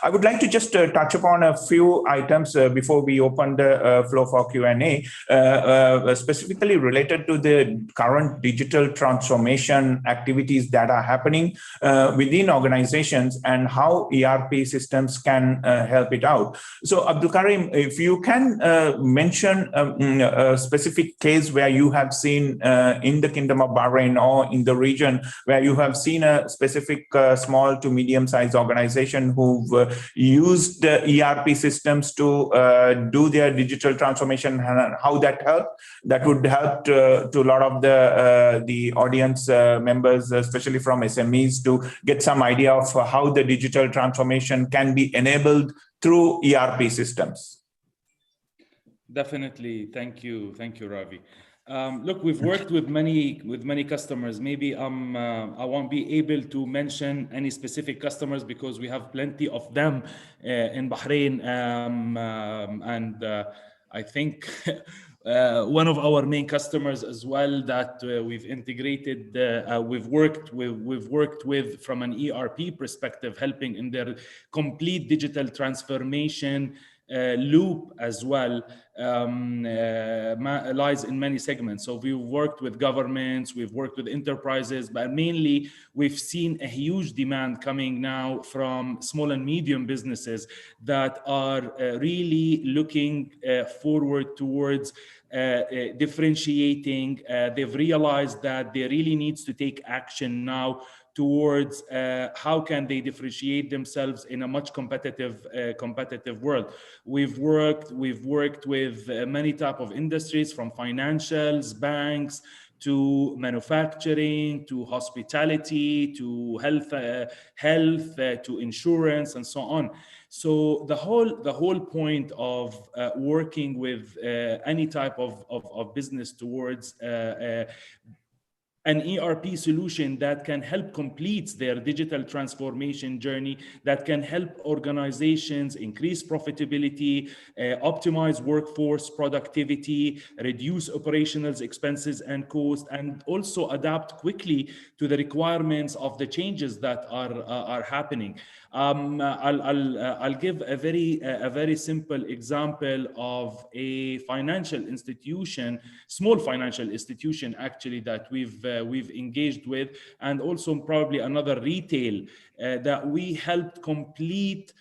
I would like to just touch upon a few items before we open the floor for Q&A, specifically related to the current digital transformation activities that are happening within organizations, and how ERP systems can help it out. So, Abdul Karim, if you can mention a specific case where you have seen in the Kingdom of Bahrain or in the region where you have seen a specific small to medium-sized organization who've used the ERP systems to do their digital transformation, and how that helped. That would help to a lot of the audience members, especially from SMEs, to get some idea of how the digital transformation can be enabled through ERP systems. Definitely. Thank you, Ravi. Look, we've worked with many customers. Maybe I won't be able to mention any specific customers because we have plenty of them in Bahrain, and I think one of our main customers as well that we've integrated, we've worked with from an ERP perspective, helping in their complete digital transformation loop as well, lies in many segments. So we've worked with governments, we've worked with enterprises, but mainly we've seen a huge demand coming now from small and medium businesses that are really looking forward towards differentiating. They've realized that they really needs to take action now towards how can they differentiate themselves in a much competitive world. We've worked with many type of industries, from financials, banks, to manufacturing, to hospitality, to health, to insurance, and so on. So the whole point of working with any type of business towards an ERP solution that can help complete their digital transformation journey, that can help organizations increase profitability, optimize workforce productivity, reduce operational expenses and costs, and also adapt quickly to the requirements of the changes that are happening. I'll give a very simple example of a financial institution, small financial institution actually, that we've engaged with, and also probably another retail that we helped complete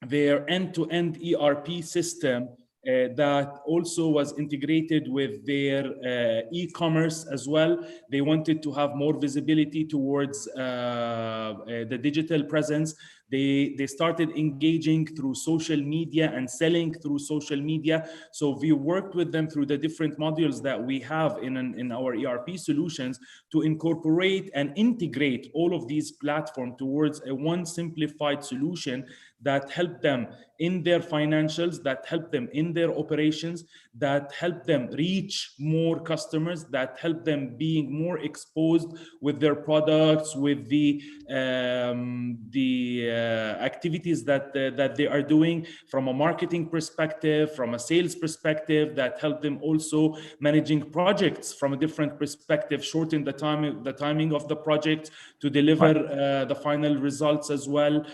their end-to-end ERP system that also was integrated with their e-commerce as well. They wanted to have more visibility towards the digital presence. They started engaging through social media and selling through social media. So we worked with them through the different modules that we have in our ERP solutions to incorporate and integrate all of these platforms towards a one simplified solution that helped them in their financials, that helped them in their operations, that helped them reach more customers, that helped them being more exposed with their products, with the activities that they are doing from a marketing perspective, from a sales perspective, that helped them also managing projects from a different perspective, shorten the timing of the project to deliver the final results as well.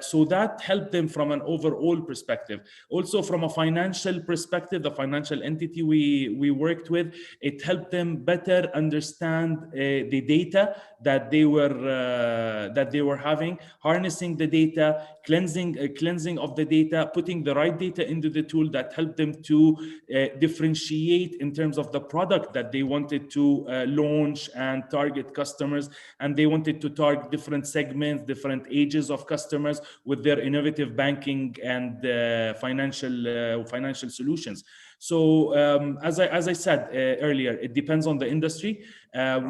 So that helped them from an overall all perspective. Also from a financial perspective, the financial entity we worked with, it helped them better understand the data that they were having, harnessing the data, cleansing of the data, putting the right data into the tool that helped them to differentiate in terms of the product that they wanted to launch and target customers. And they wanted to target different segments, different ages of customers with their innovative banking and financial solutions. So as I said earlier, it depends on the industry.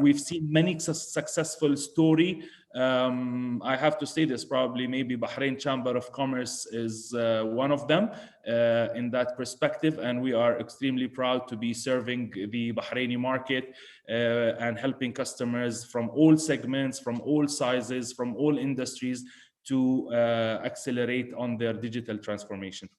We've seen many successful story. I have to say this, probably maybe Bahrain Chamber of Commerce is one of them in that perspective. And we are extremely proud to be serving the Bahraini market and helping customers from all segments, from all sizes, from all industries to accelerate on their digital transformation.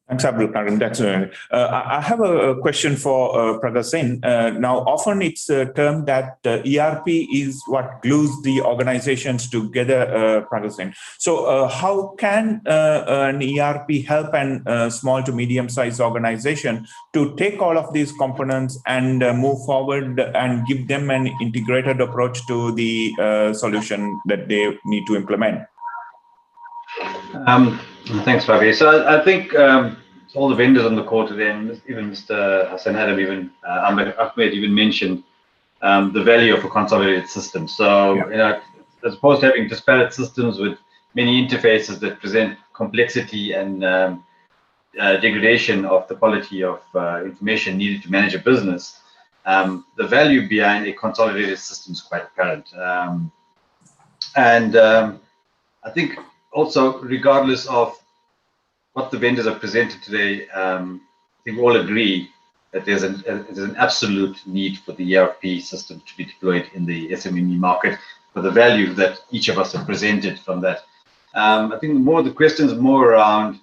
Thanks, Abdul Karim. That's I have a question for Pragasin. Now, often it's termed that ERP is what glues the organizations together, Pragasin. So how can an ERP help a small to medium-sized organization to take all of these components and move forward and give them an integrated approach to the solution that they need to implement? Thanks, Ravi. So I think all the vendors on the call today, and even Mr. Hassan Adam, even Ahmed even mentioned the value of a consolidated system. So, you know, as opposed to having disparate systems with many interfaces that present complexity and degradation of the quality of information needed to manage a business, the value behind a consolidated system is quite apparent. I think also, regardless of what the vendors have presented today, I think we all agree that there's an absolute need for the ERP system to be deployed in the SME market for the value that each of us have presented from that. I think the questions are more around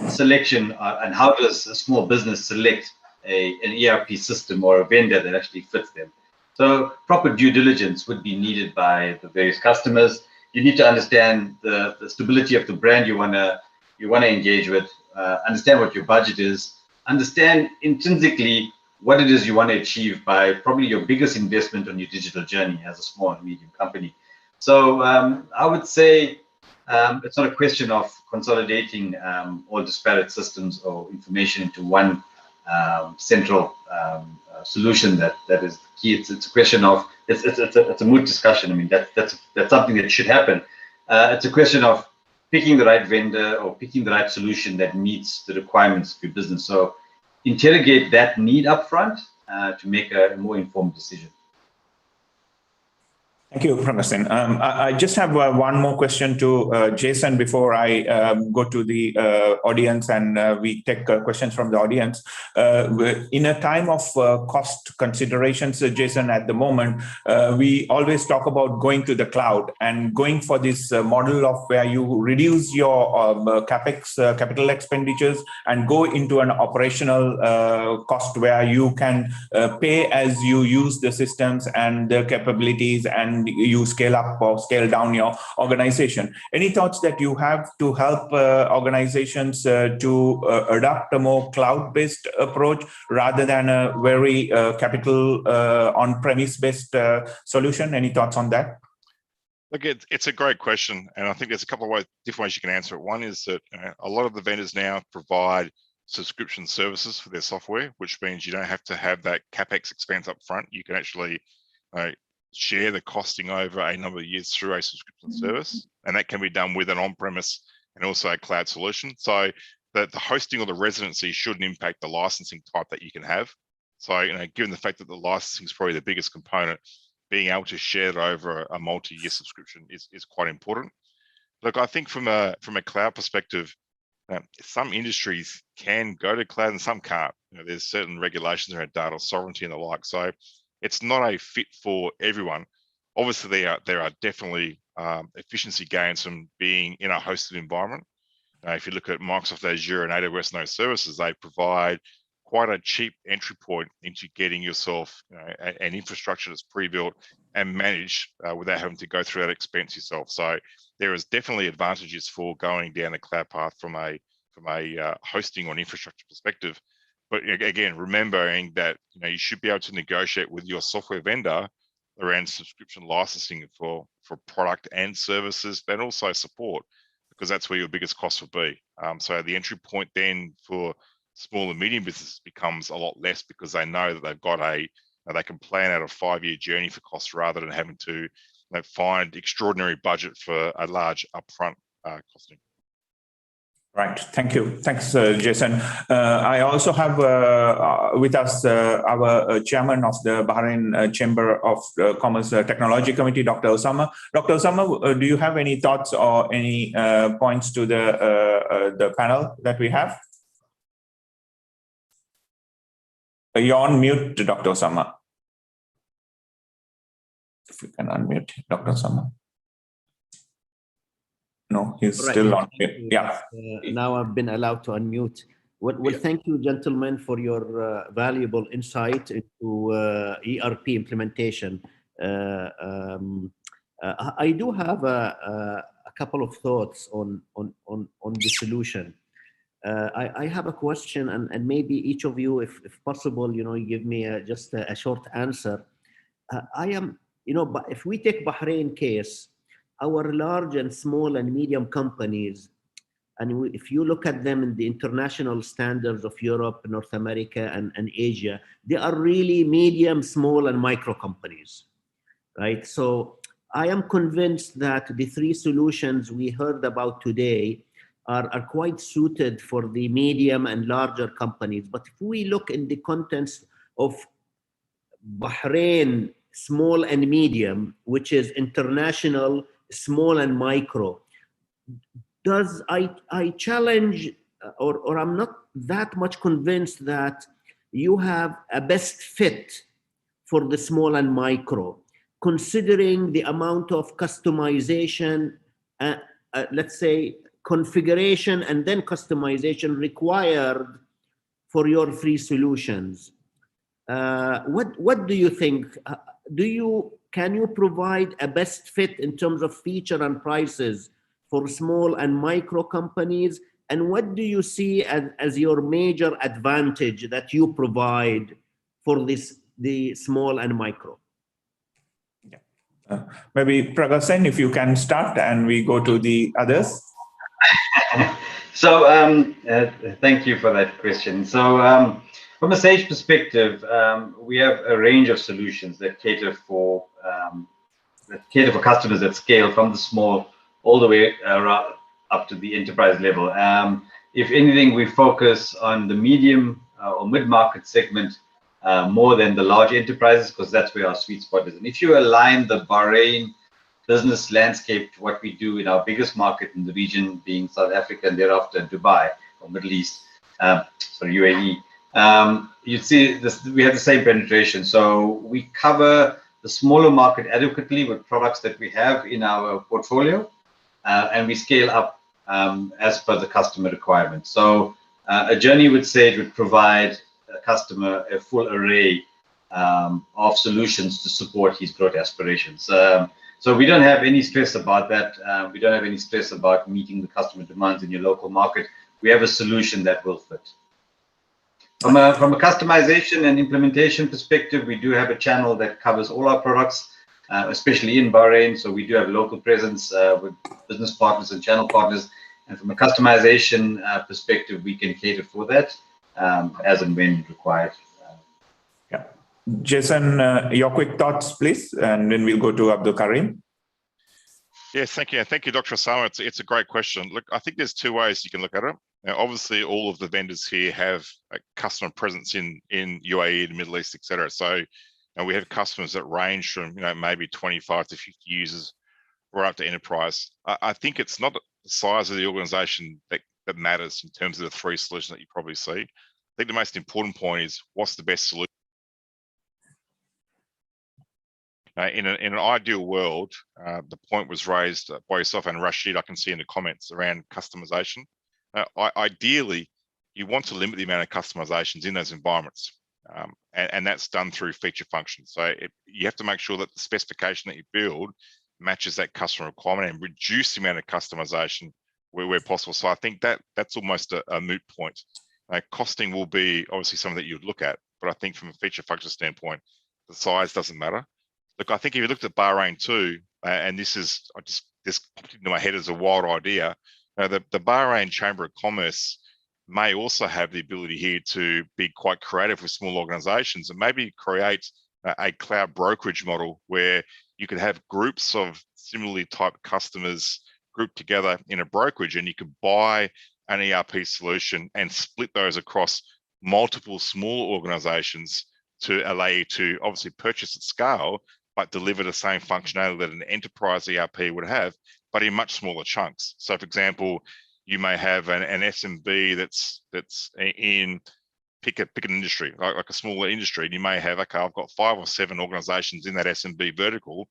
selection and how does a small business select an ERP system or a vendor that actually fits them. So proper due diligence would be needed by the various customers. You need to understand the stability of the brand you want to engage with, understand what your budget is, understand intrinsically what it is you want to achieve by probably your biggest investment on your digital journey as a small and medium company. So I would say it's not a question of consolidating all disparate systems or information into one central solution that is key. It's a question of it's a moot discussion. I mean that's something that should happen. It's a question of picking the right vendor or picking the right solution that meets the requirements of your business. So interrogate that need up front to make a more informed decision. Thank you, Pragasin. I just have one more question to Jason before I go to the audience and we take questions from the audience. In a time of cost considerations, Jason, at the moment, we always talk about going to the cloud and going for this model of where you reduce your CapEx, capital expenditures, and go into an operational cost where you can pay as you use the systems and the capabilities and you scale up or scale down your organization. Any thoughts that you have to help organizations to adopt a more cloud-based approach rather than a very capital on-premise based solution? Any thoughts on that? Look, it's a great different ways you can answer it. One is that a lot of the vendors now provide subscription services for their software, which means you don't have to have that CapEx expense up front. You can actually share the costing over a number of years through a subscription service, and that can be done with an on-premise and also a cloud solution. So the hosting or the residency shouldn't impact the licensing type that you can have. So given the fact that the licensing is probably the biggest component, being able to share it over a multi-year subscription is quite important. Look, I think from a cloud perspective, some industries can go to cloud and some can't. There's certain regulations around data sovereignty and the like. So it's not a fit for everyone. Obviously, there are definitely efficiency gains from being in a hosted environment. If you look at Microsoft Azure and AWS and those services, they provide quite a cheap entry point into getting yourself an infrastructure that's pre-built and managed without having to go through that expense yourself. So there is definitely advantages for going down the cloud path from a hosting or infrastructure perspective. But again, remembering that you should be able to negotiate with your software vendor around subscription licensing for product and services, but also support, because that's where your biggest cost will be. So the entry point then for small and medium businesses becomes a lot less, because they know that they've got they can plan out a 5-year journey for costs rather than having to find extraordinary budget for a large upfront costing. Right. Thank you. Thanks, Jason. I also have with us our chairman of the Bahrain Chamber of Commerce Technology Committee, Dr. Osama. Dr. Osama, do you have any thoughts or any points to the panel that we have? You're on mute, Dr. Osama. If you can unmute Dr. Osama. No, he's still on mute. Yeah. Now I've been allowed to unmute. Well, thank you, gentlemen, for your valuable insight into ERP implementation. I do have a couple of thoughts on the solution. I have a question, and maybe each of you, if possible, you give me just a short answer. But if we take Bahrain case, our large and small and medium companies, and if you look at them in the international standards of Europe, North America, and Asia, they are really medium, small, and micro companies, right? So I am convinced that the 3 solutions we heard about today are quite suited for the medium and larger companies. But if we look in the context of Bahrain small and medium, which is international small and micro, I challenge, or I'm not that much convinced that you have a best fit for the small and micro, considering the amount of customization, let's say configuration and then customization required for your 3 solutions. What do you think? Can you provide a best fit in terms of feature and prices for small and micro companies? And what do you see as your major advantage that you provide for the small and micro? Maybe Pragasen, if you can start, and we go to the others. So thank you for that question. So from a Sage perspective, we have a range of solutions that cater for customers that scale from the small all the way up to the enterprise level. If anything, we focus on the medium or mid-market segment more than the large enterprises, because that's where our sweet spot is. And if you align the Bahrain business landscape to what we do in our biggest market in the region, being South Africa and thereafter Dubai or Middle East, UAE, you'd see this, we have the same penetration. So we cover the smaller market adequately with products that we have in our portfolio, and we scale up as per the customer requirements. So a journey with Sage would provide a customer a full array of solutions to support his growth aspirations. So we don't have any stress about that. We don't have any stress about meeting the customer demands in your local market. We have a solution that will fit. From a customization and implementation perspective, we do have a channel that covers all our products, especially in Bahrain. So we do have local presence with business partners and channel partners. And from a customization perspective, we can cater for that as and when required. Yeah. Jason, your quick thoughts, please, and then we'll go to Abdul Karim. Yes, thank you. Thank you, Dr. Osama. It's a great question. Look, I think there's 2 ways you can look at it. Now, obviously, all of the vendors here have a customer presence in UAE, the Middle East, etc. So we have customers that range from maybe 25 to 50 users right up to enterprise. I think it's not the size of the organization that matters in terms of the 3 solutions that you probably see. I think the most important point is what's the best solution. In an ideal world, the point was raised by yourself and Rashid, I can see in the comments around customization. Ideally, you want to limit the amount of customizations in those environments. And that's done through feature functions. So you have to make sure that the specification that you build matches that customer requirement and reduce the amount of customization where possible. So I think that's almost a moot point. Costing will be obviously something that you'd look at, but I think from a feature function standpoint, the size doesn't matter. Look, I think if you looked at Bahrain too, and this popped into my head as a wild idea, the Bahrain Chamber of Commerce may also have the ability here to be quite creative with small organizations and maybe create a cloud brokerage model where you could have groups of similarly typed customers grouped together in a brokerage, and you could buy an ERP solution and split those across multiple small organizations to allow you to obviously purchase at scale, but deliver the same functionality that an enterprise ERP would have, but in much smaller chunks. So for example, you may have an SMB that's in pick an industry, like a smaller industry, and you may have, okay, I've got 5 or 7 organizations in that SMB vertical.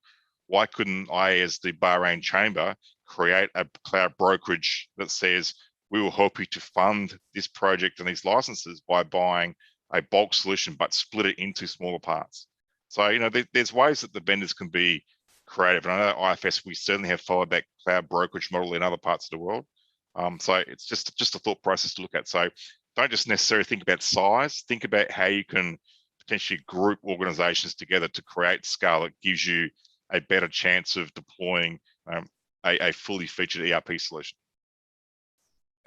Why couldn't I, as the Bahrain Chamber, create a cloud brokerage that says, we will help you to fund this project and these licenses by buying a bulk solution, but split it into smaller parts. So, there's ways that the vendors can be creative. And I know at IFS, we certainly have followed that cloud brokerage model in other parts of the world. So it's just a thought process to look at. So don't just necessarily think about size, think about how you can potentially group organizations together to create scale that gives you a better chance of deploying a fully featured ERP solution.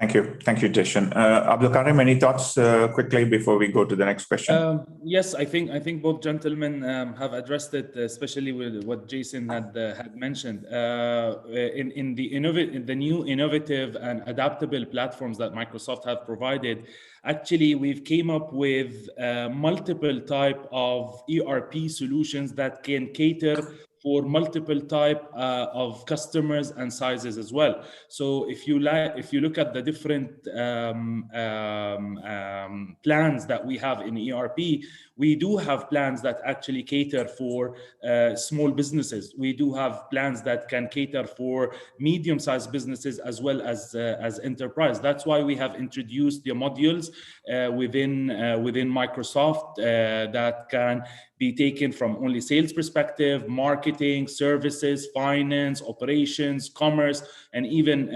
Thank you, Jason. Abdul Karim, any thoughts quickly before we go to the next question? Yes, I think both gentlemen have addressed it, especially with what Jason had mentioned. In the new innovative and adaptable platforms that Microsoft have provided, actually we've came up with multiple type of ERP solutions that can cater for multiple type of customers and sizes as well. So if you look at the different plans that we have in ERP, we do have plans that actually cater for small businesses. We do have plans that can cater for medium-sized businesses as well as enterprise. That's why we have introduced the modules within Microsoft that can be taken from only sales perspective, marketing, services, finance, operations, commerce, and even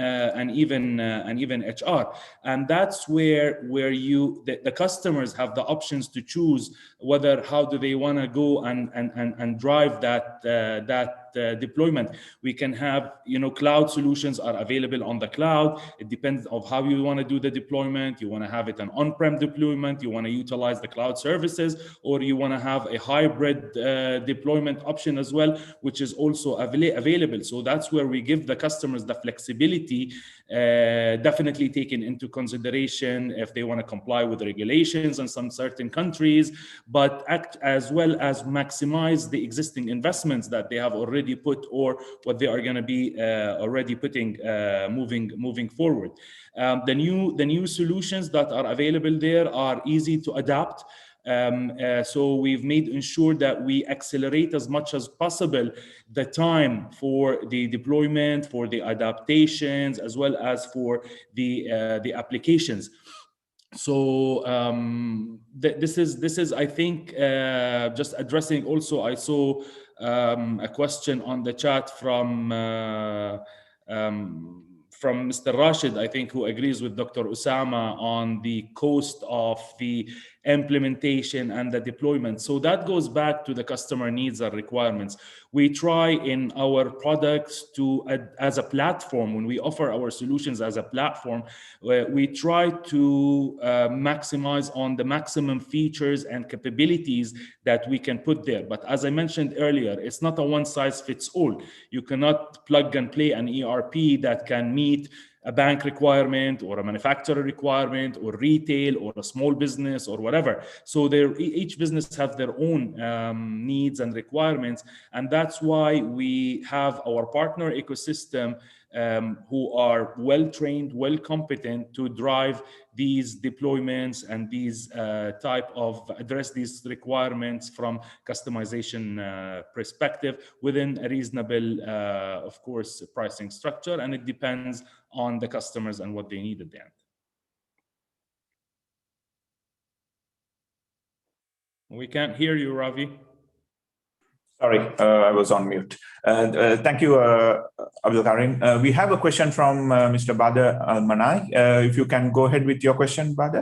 HR. And that's where the customers have the options to choose how do they want to go and drive that deployment. We can have, cloud solutions are available on the cloud. It depends on how you want to do the deployment. You want to have it an on-prem deployment, you want to utilize the cloud services, or you want to have a hybrid deployment option as well, which is also available. So that's where we give the customers the flexibility, definitely taken into consideration if they want to comply with the regulations in some certain countries, but act as well as maximize the existing investments that they have already put or what they are going to be already putting moving forward. The new solutions that are available there are easy to adapt. So we've made ensure that we accelerate as much as possible the time for the deployment, for the adaptations, as well as for the applications. So this is I think just addressing also, I saw a question on the chat from Mr. Rashid, I think, who agrees with Dr. Osama on the cost of the implementation and the deployment. So that goes back to the customer needs and requirements. We try in our products to, as a platform, when we offer our solutions as a platform, we try to maximize on the maximum features and capabilities that we can put there. But as I mentioned earlier, it's not a one size fits all. You cannot plug and play an ERP that can meet a bank requirement or a manufacturer requirement or retail or a small business or whatever. So each business have their own needs and requirements. And that's why we have our partner ecosystem who are well-trained, well-competent to drive these deployments and these address these requirements from customization perspective within a reasonable, of course, pricing structure. And it depends on the customers and what they need at the end. We can't hear you, Ravi. Sorry, I was on mute. Thank you, Abdul Karim. We have a question from Mr. Badr Al-Manai. If you can go ahead with your question, Badr.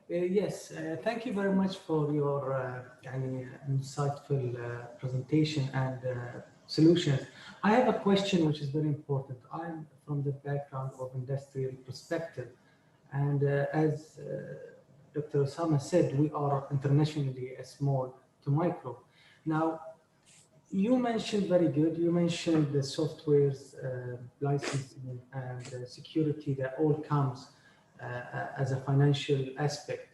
Yes, thank you very much for your insightful presentation and solutions. I have a question which is very important. I'm from the background of industrial perspective, and as Dr. Osama said, we are internationally a small to micro. Now, you mentioned very good, you mentioned the software's licensing and security that all comes as a financial aspect.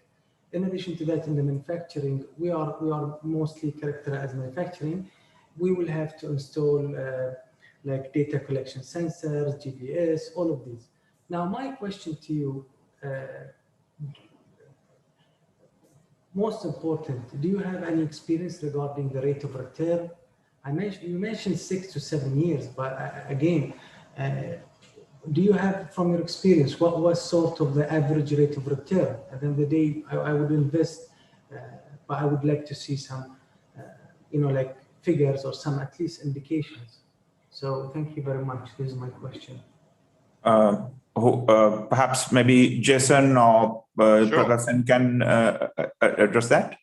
In addition to that, in the manufacturing, we are mostly characterized as manufacturing. We will have to install like data collection sensors, GPS, all of these. Now, my question to you, most important, do you have any experience regarding the rate of return? You mentioned 6 to 7 years, but again, do you have, from your experience, what was sort of the average rate of return? At the end of the day, I would invest, but I would like to see some, like figures or some at least indications. So thank you very much. This is my question. Perhaps maybe Jason or Prakasan can address that.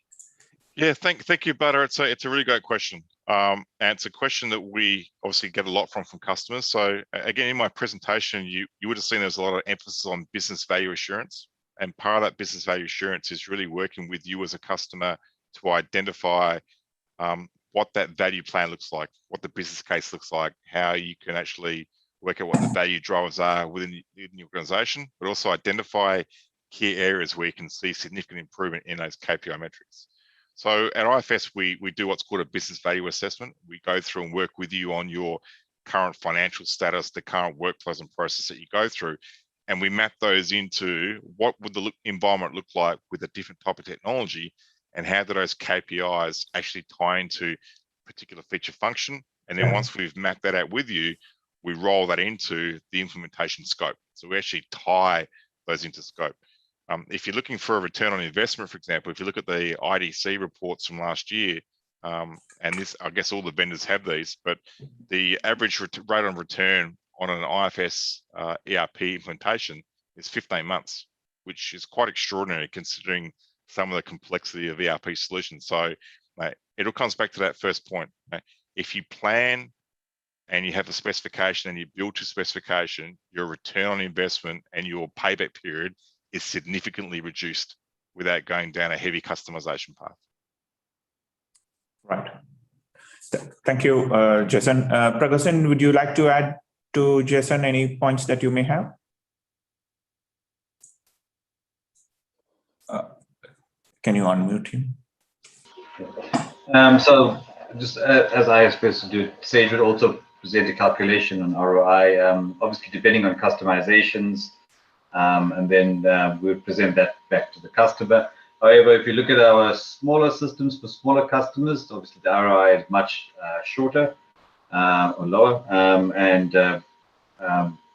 Yeah, thank you, Badr. It's a really great question. And it's a question that we obviously get a lot from customers. So again, in my presentation, you would have seen there's a lot of emphasis on business value assurance. And part of that business value assurance is really working with you as a customer to identify what that value plan looks like, what the business case looks like, how you can actually work out what the value drivers are within the organization, but also identify key areas where you can see significant improvement in those KPI metrics. So at IFS, we do what's called a business value assessment. We go through and work with you on your current financial status, the current workflows and process that you go through, and we map those into what would the environment look like with a different type of technology, and how do those KPIs actually tie into particular feature function. And then once we've mapped that out with you, we roll that into the implementation scope. So we actually tie those into scope. If you're looking for a return on investment, for example, if you look at the IDC reports from last year, and this, I guess all the vendors have these, but the average rate on return on an IFS ERP implementation is 15 months, which is quite extraordinary considering some of the complexity of ERP solutions. So it all comes back to that first point. If you plan and you have a specification and you build to specification, your return on investment and your payback period is significantly reduced without going down a heavy customization path. Right. Thank you, Jason. Prakasan, would you like to add to Jason any points that you may have? Can you unmute him? So just as I was supposed to do, Sage would also present a calculation on ROI, obviously depending on customizations, and then we would present that back to the customer. However, if you look at our smaller systems for smaller customers, obviously the ROI is much shorter or lower, and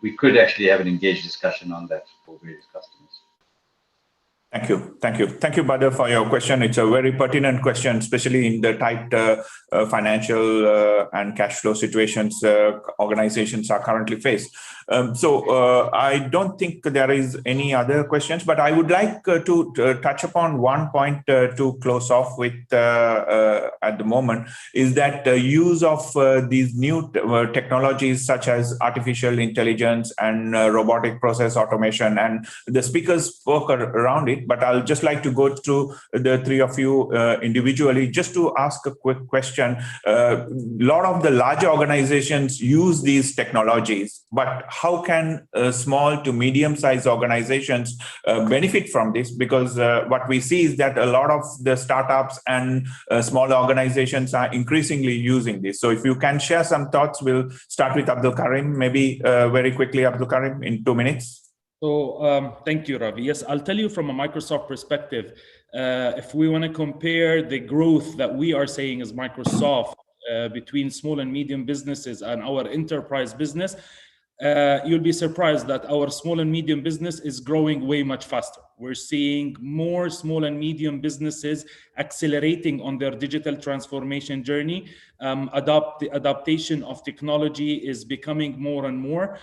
we could actually have an engaged discussion on that for various customers. Thank you. Thank you. Thank you, Badr, for your question. It's a very pertinent question, especially in the tight financial and cash flow situations organizations are currently faced. So I don't think there is any other questions, but I would like to touch upon one point to close off with at the moment, is that the use of these new technologies such as artificial intelligence and robotic process automation, and the speakers spoke around it. But I'll just like to go through the three of you individually just to ask a quick question. A lot of the larger organizations use these technologies, but how can small to medium-sized organizations benefit from this? Because what we see is that a lot of the startups and small organizations are increasingly using this. So if you can share some thoughts, we'll start with Abdul Karim. Maybe very quickly, Abdul Karim, in 2 minutes. So thank you, Ravi. Yes, I'll tell you from a Microsoft perspective, if we want to compare the growth that we are saying as Microsoft between small and medium businesses and our enterprise business, you'll be surprised that our small and medium business is growing way much faster. We're seeing more small and medium businesses accelerating on their digital transformation journey. Adaptation of technology is becoming more and more.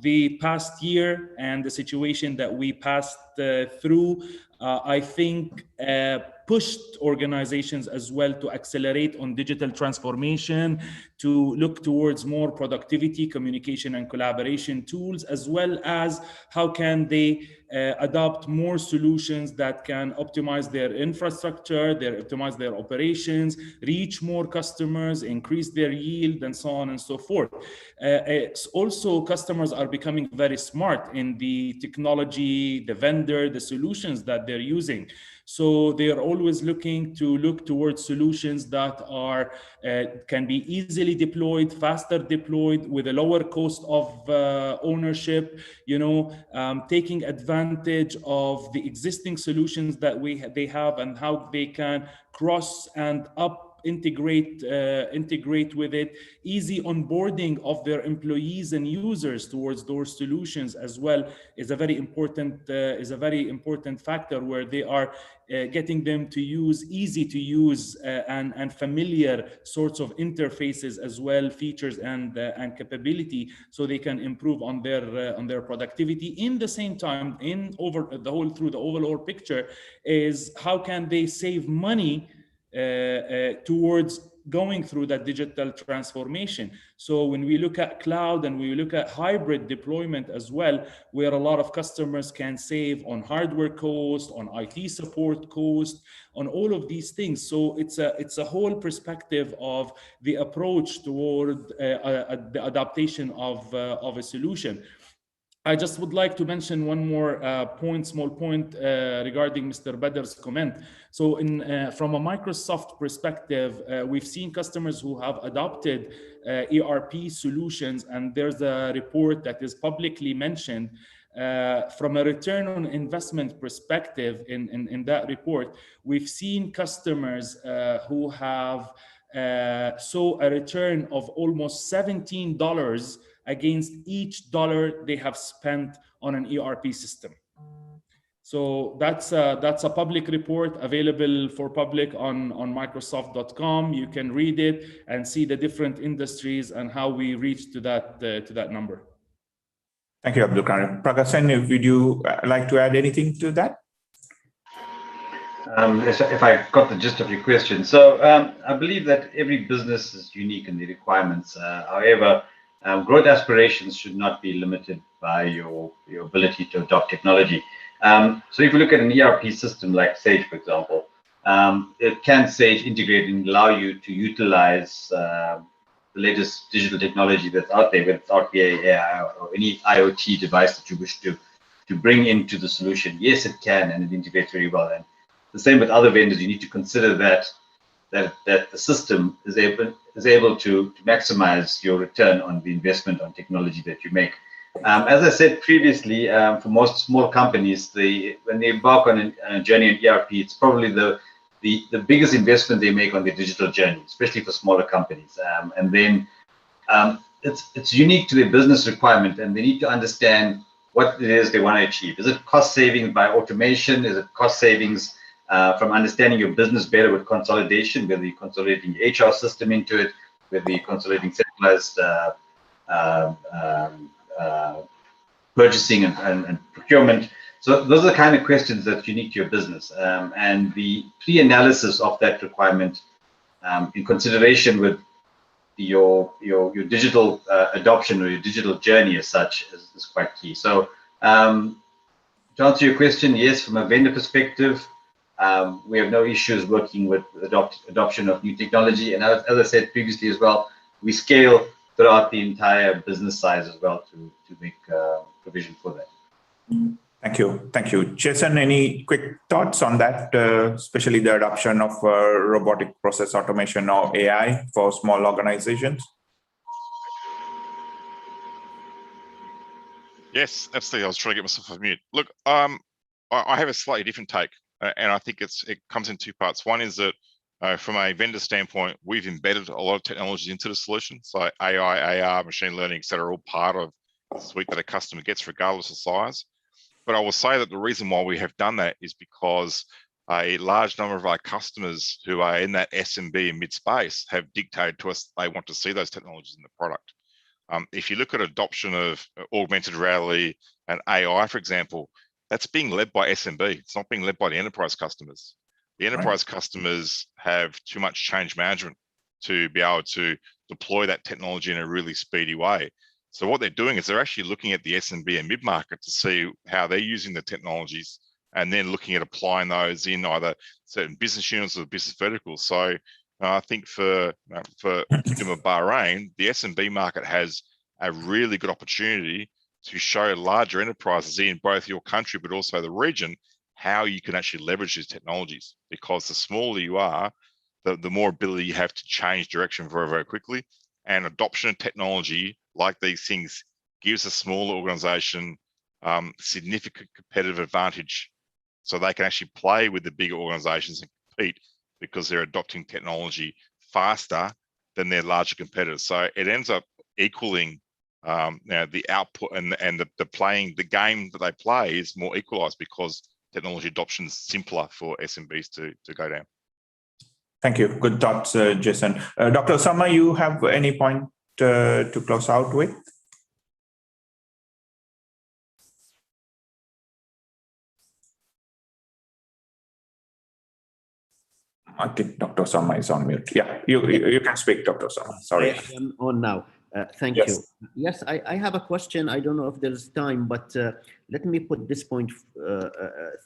The past year and the situation that we passed through, I think pushed organizations as well to accelerate on digital transformation, to look towards more productivity, communication, and collaboration tools, as well as how can they adopt more solutions that can optimize their infrastructure, optimize their operations, reach more customers, increase their yield, and so on and so forth. It's also, customers are becoming very smart in the technology, the vendor, the solutions that they're using. So they are always looking towards solutions that are can be easily deployed, faster deployed, with a lower cost of ownership. Taking advantage of the existing solutions that they have, and how they can cross and integrate with it. Easy onboarding of their employees and users towards those solutions as well is a very important factor, where they are getting them to use easy to use and familiar sorts of interfaces as well, features and capability, so they can improve on their productivity. In the same time, through the overall picture is how can they save money towards going through that digital transformation. So when we look at cloud and we look at hybrid deployment as well, where a lot of customers can save on hardware cost, on IT support cost, on all of these things. So it's a whole perspective of the approach toward the adaptation of a solution. I just would like to mention one more small point regarding Mr. Bader's comment. So from a Microsoft perspective, we've seen customers who have adopted ERP solutions, and there's a report that is publicly mentioned from a return on investment perspective. In that report, we've seen customers who have saw a return of almost $17 against each dollar they have spent on an ERP system. So that's a public report available for public on Microsoft.com. You can read it and see the different industries and how we reached to that number. Thank you, Abdul Karim. Prakash, would you like to add anything to that? If I got the gist of your question. So I believe that every business is unique in the requirements. However, growth aspirations should not be limited by your ability to adopt technology. So if you look at an ERP system like Sage, for example, can Sage integrate and allow you to utilize the latest digital technology that's out there, whether it's RPA, AI, or any IoT device that you wish to bring into the solution? Yes, it can, and it integrates very well. And the same with other vendors. You need to consider that the system is able to maximize your return on the investment on technology that you make. As I said previously, for most small companies, when they embark on a journey in ERP, it's probably the biggest investment they make on their digital journey, especially for smaller companies. And then it's unique to their business requirement, and they need to understand what it is they want to achieve. Is it cost savings by automation? Is it cost savings from understanding your business better with consolidation, whether you're consolidating your HR system into it, whether you're consolidating centralized purchasing and procurement? So those are the kind of questions that's unique to your business, and the pre-analysis of that requirement in consideration with your digital adoption or your digital journey as such is quite key. So to answer your question, yes, from a vendor perspective, we have no issues working with adoption of new technology. And as I said previously as well, we scale throughout the entire business size as well to make provision for that. Thank you. Jason, any quick thoughts on that, especially the adoption of robotic process automation or AI for small organizations? Yes, absolutely. I was trying to get myself off mute. Look, I have a slightly different take, and I think it comes in two parts. One is that from a vendor standpoint, we've embedded a lot of technologies into the solution. So AI, AR, machine learning, et cetera, are all part of the suite that a customer gets regardless of size. But I will say that the reason why we have done that is because a large number of our customers who are in that SMB and mid space have dictated to us they want to see those technologies in the product. If you look at adoption of augmented reality and AI, for example, that's being led by SMB. It's not being led by the enterprise customers. The enterprise customers have too much change management to be able to deploy that technology in a really speedy way. So what they're doing is they're actually looking at the SMB and mid-market to see how they're using the technologies and then looking at applying those in either certain business units or business verticals. So I think for Kingdom of Bahrain, the SMB market has a really good opportunity to show larger enterprises in both your country, but also the region, how you can actually leverage these technologies. Because the smaller you are, the more ability you have to change direction very, very quickly. And adoption of technology like these things gives a smaller organization significant competitive advantage. So they can actually play with the bigger organizations and compete because they're adopting technology faster than their larger competitors. So it ends up equaling the output and the game that they play is more equalized because technology adoption is simpler for SMBs to go down. Thank you. Good thoughts, Jason. Dr. Osama, you have any point to close out with? I think Dr. Osama is on mute. Yeah, you can speak, Dr. Osama. Sorry. I am on now. Thank you. Yes, I have a question. I don't know if there's time, but let me put this point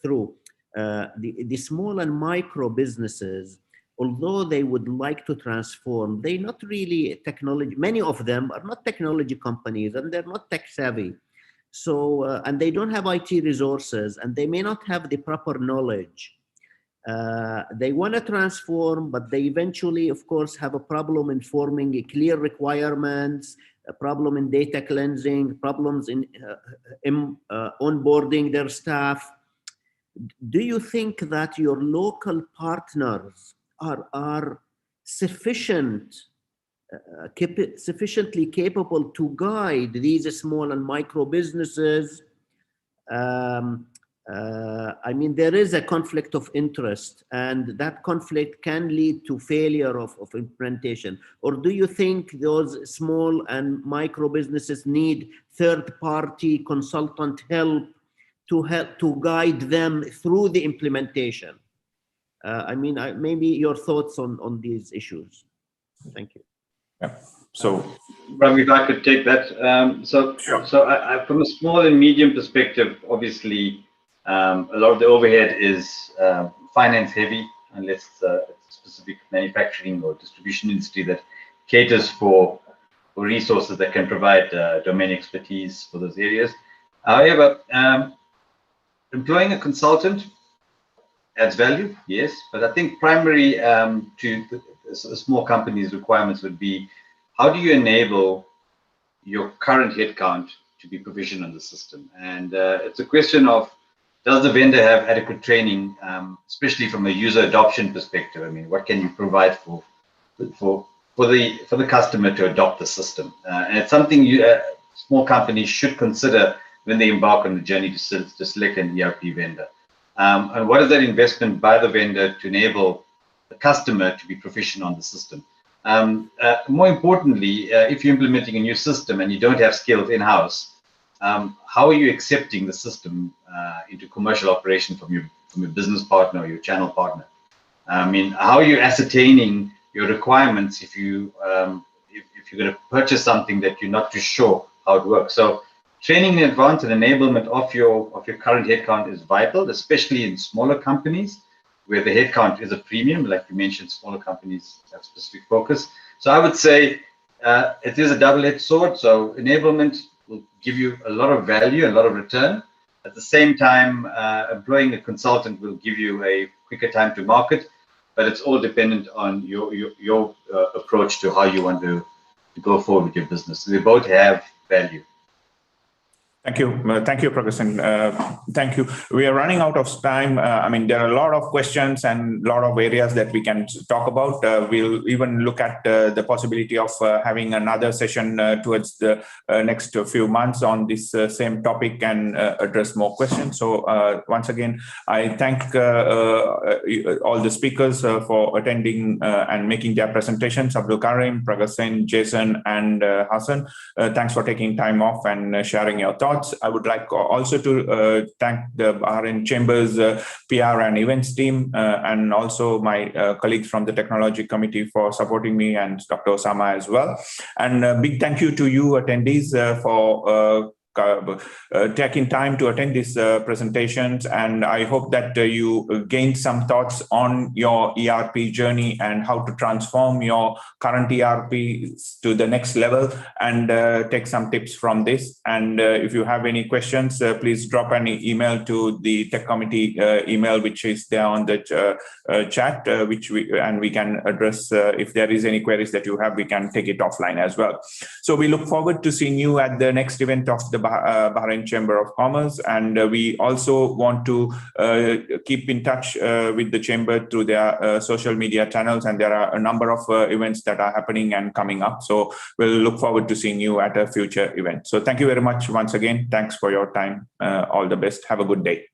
through. The small and micro businesses, although they would like to transform, they're not really technology. Many of them are not technology companies and they're not tech savvy. So, and they don't have IT resources and they may not have the proper knowledge. They want to transform, but they eventually, of course, have a problem in forming clear requirements, a problem in data cleansing, problems in onboarding their staff. Do you think that your local partners are sufficiently capable to guide these small and micro businesses? I mean, there is a conflict of interest, and that conflict can lead to failure of implementation. Or do you think those small and micro businesses need third-party consultant help to guide them through the implementation? I mean, maybe your thoughts on these issues. Thank you. Yeah. So, Ravi, if I could take that. Sure. So I, from a small and medium perspective, obviously, a lot of the overhead is finance heavy, unless it's a specific manufacturing or distribution industry that caters for resources that can provide domain expertise for those areas. However, employing a consultant adds value, yes, but I think primary to the small companies' requirements would be, how do you enable your current headcount to be provisioned on the system? And it's a question of, does the vendor have adequate training, especially from a user adoption perspective? I mean, what can you provide for the customer to adopt the system? And it's something small companies should consider when they embark on the journey to select an ERP vendor. And what is that investment by the vendor to enable the customer to be proficient on the system? More importantly, if you're implementing a new system and you don't have skills in-house, how are you accepting the system into commercial operation from your business partner or your channel partner? I mean, how are you ascertaining your requirements if you're going to purchase something that you're not too sure how it works? So training in advance and enablement of your current headcount is vital, especially in smaller companies where the headcount is a premium. Like you mentioned, smaller companies have specific focus. So I would say it is a double-edged sword. So enablement will give you a lot of value, a lot of return. At the same time, employing a consultant will give you a quicker time to market, but it's all dependent on your approach to how you want to go forward with your business. So they both have value. Thank you. Thank you, Prakasan. Thank you. We are running out of time. I mean, there are a lot of questions and a lot of areas that we can talk about. We'll even look at the possibility of having another session towards the next few months on this same topic and address more questions. So once again, I thank all the speakers for attending and making their presentations. Abdul Karim, Prakasan, Jason, and Hassan. Thanks for taking time off and sharing your thoughts. I would like also to thank the Bahrain Chambers PR and events team and also my colleagues from the Technology Committee for supporting me, and Dr. Osama as well. And a big thank you to you attendees for taking time to attend these presentations, and I hope that you gained some thoughts on your ERP journey and how to transform your current ERP to the next level, and take some tips from this. And if you have any questions, please drop an email to the Tech Committee email, which is there on the chat, which we can address. If there is any queries that you have, we can take it offline as well. So we look forward to seeing you at the next event of the Bahrain Chamber of Commerce, and we also want to keep in touch with the Chamber through their social media channels, and there are a number of events that are happening and coming up. So we'll look forward to seeing you at a future event. So thank you very much once again. Thanks for your time. All the best. Have a good day.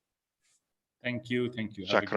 Thank you. Thank you. Shukran.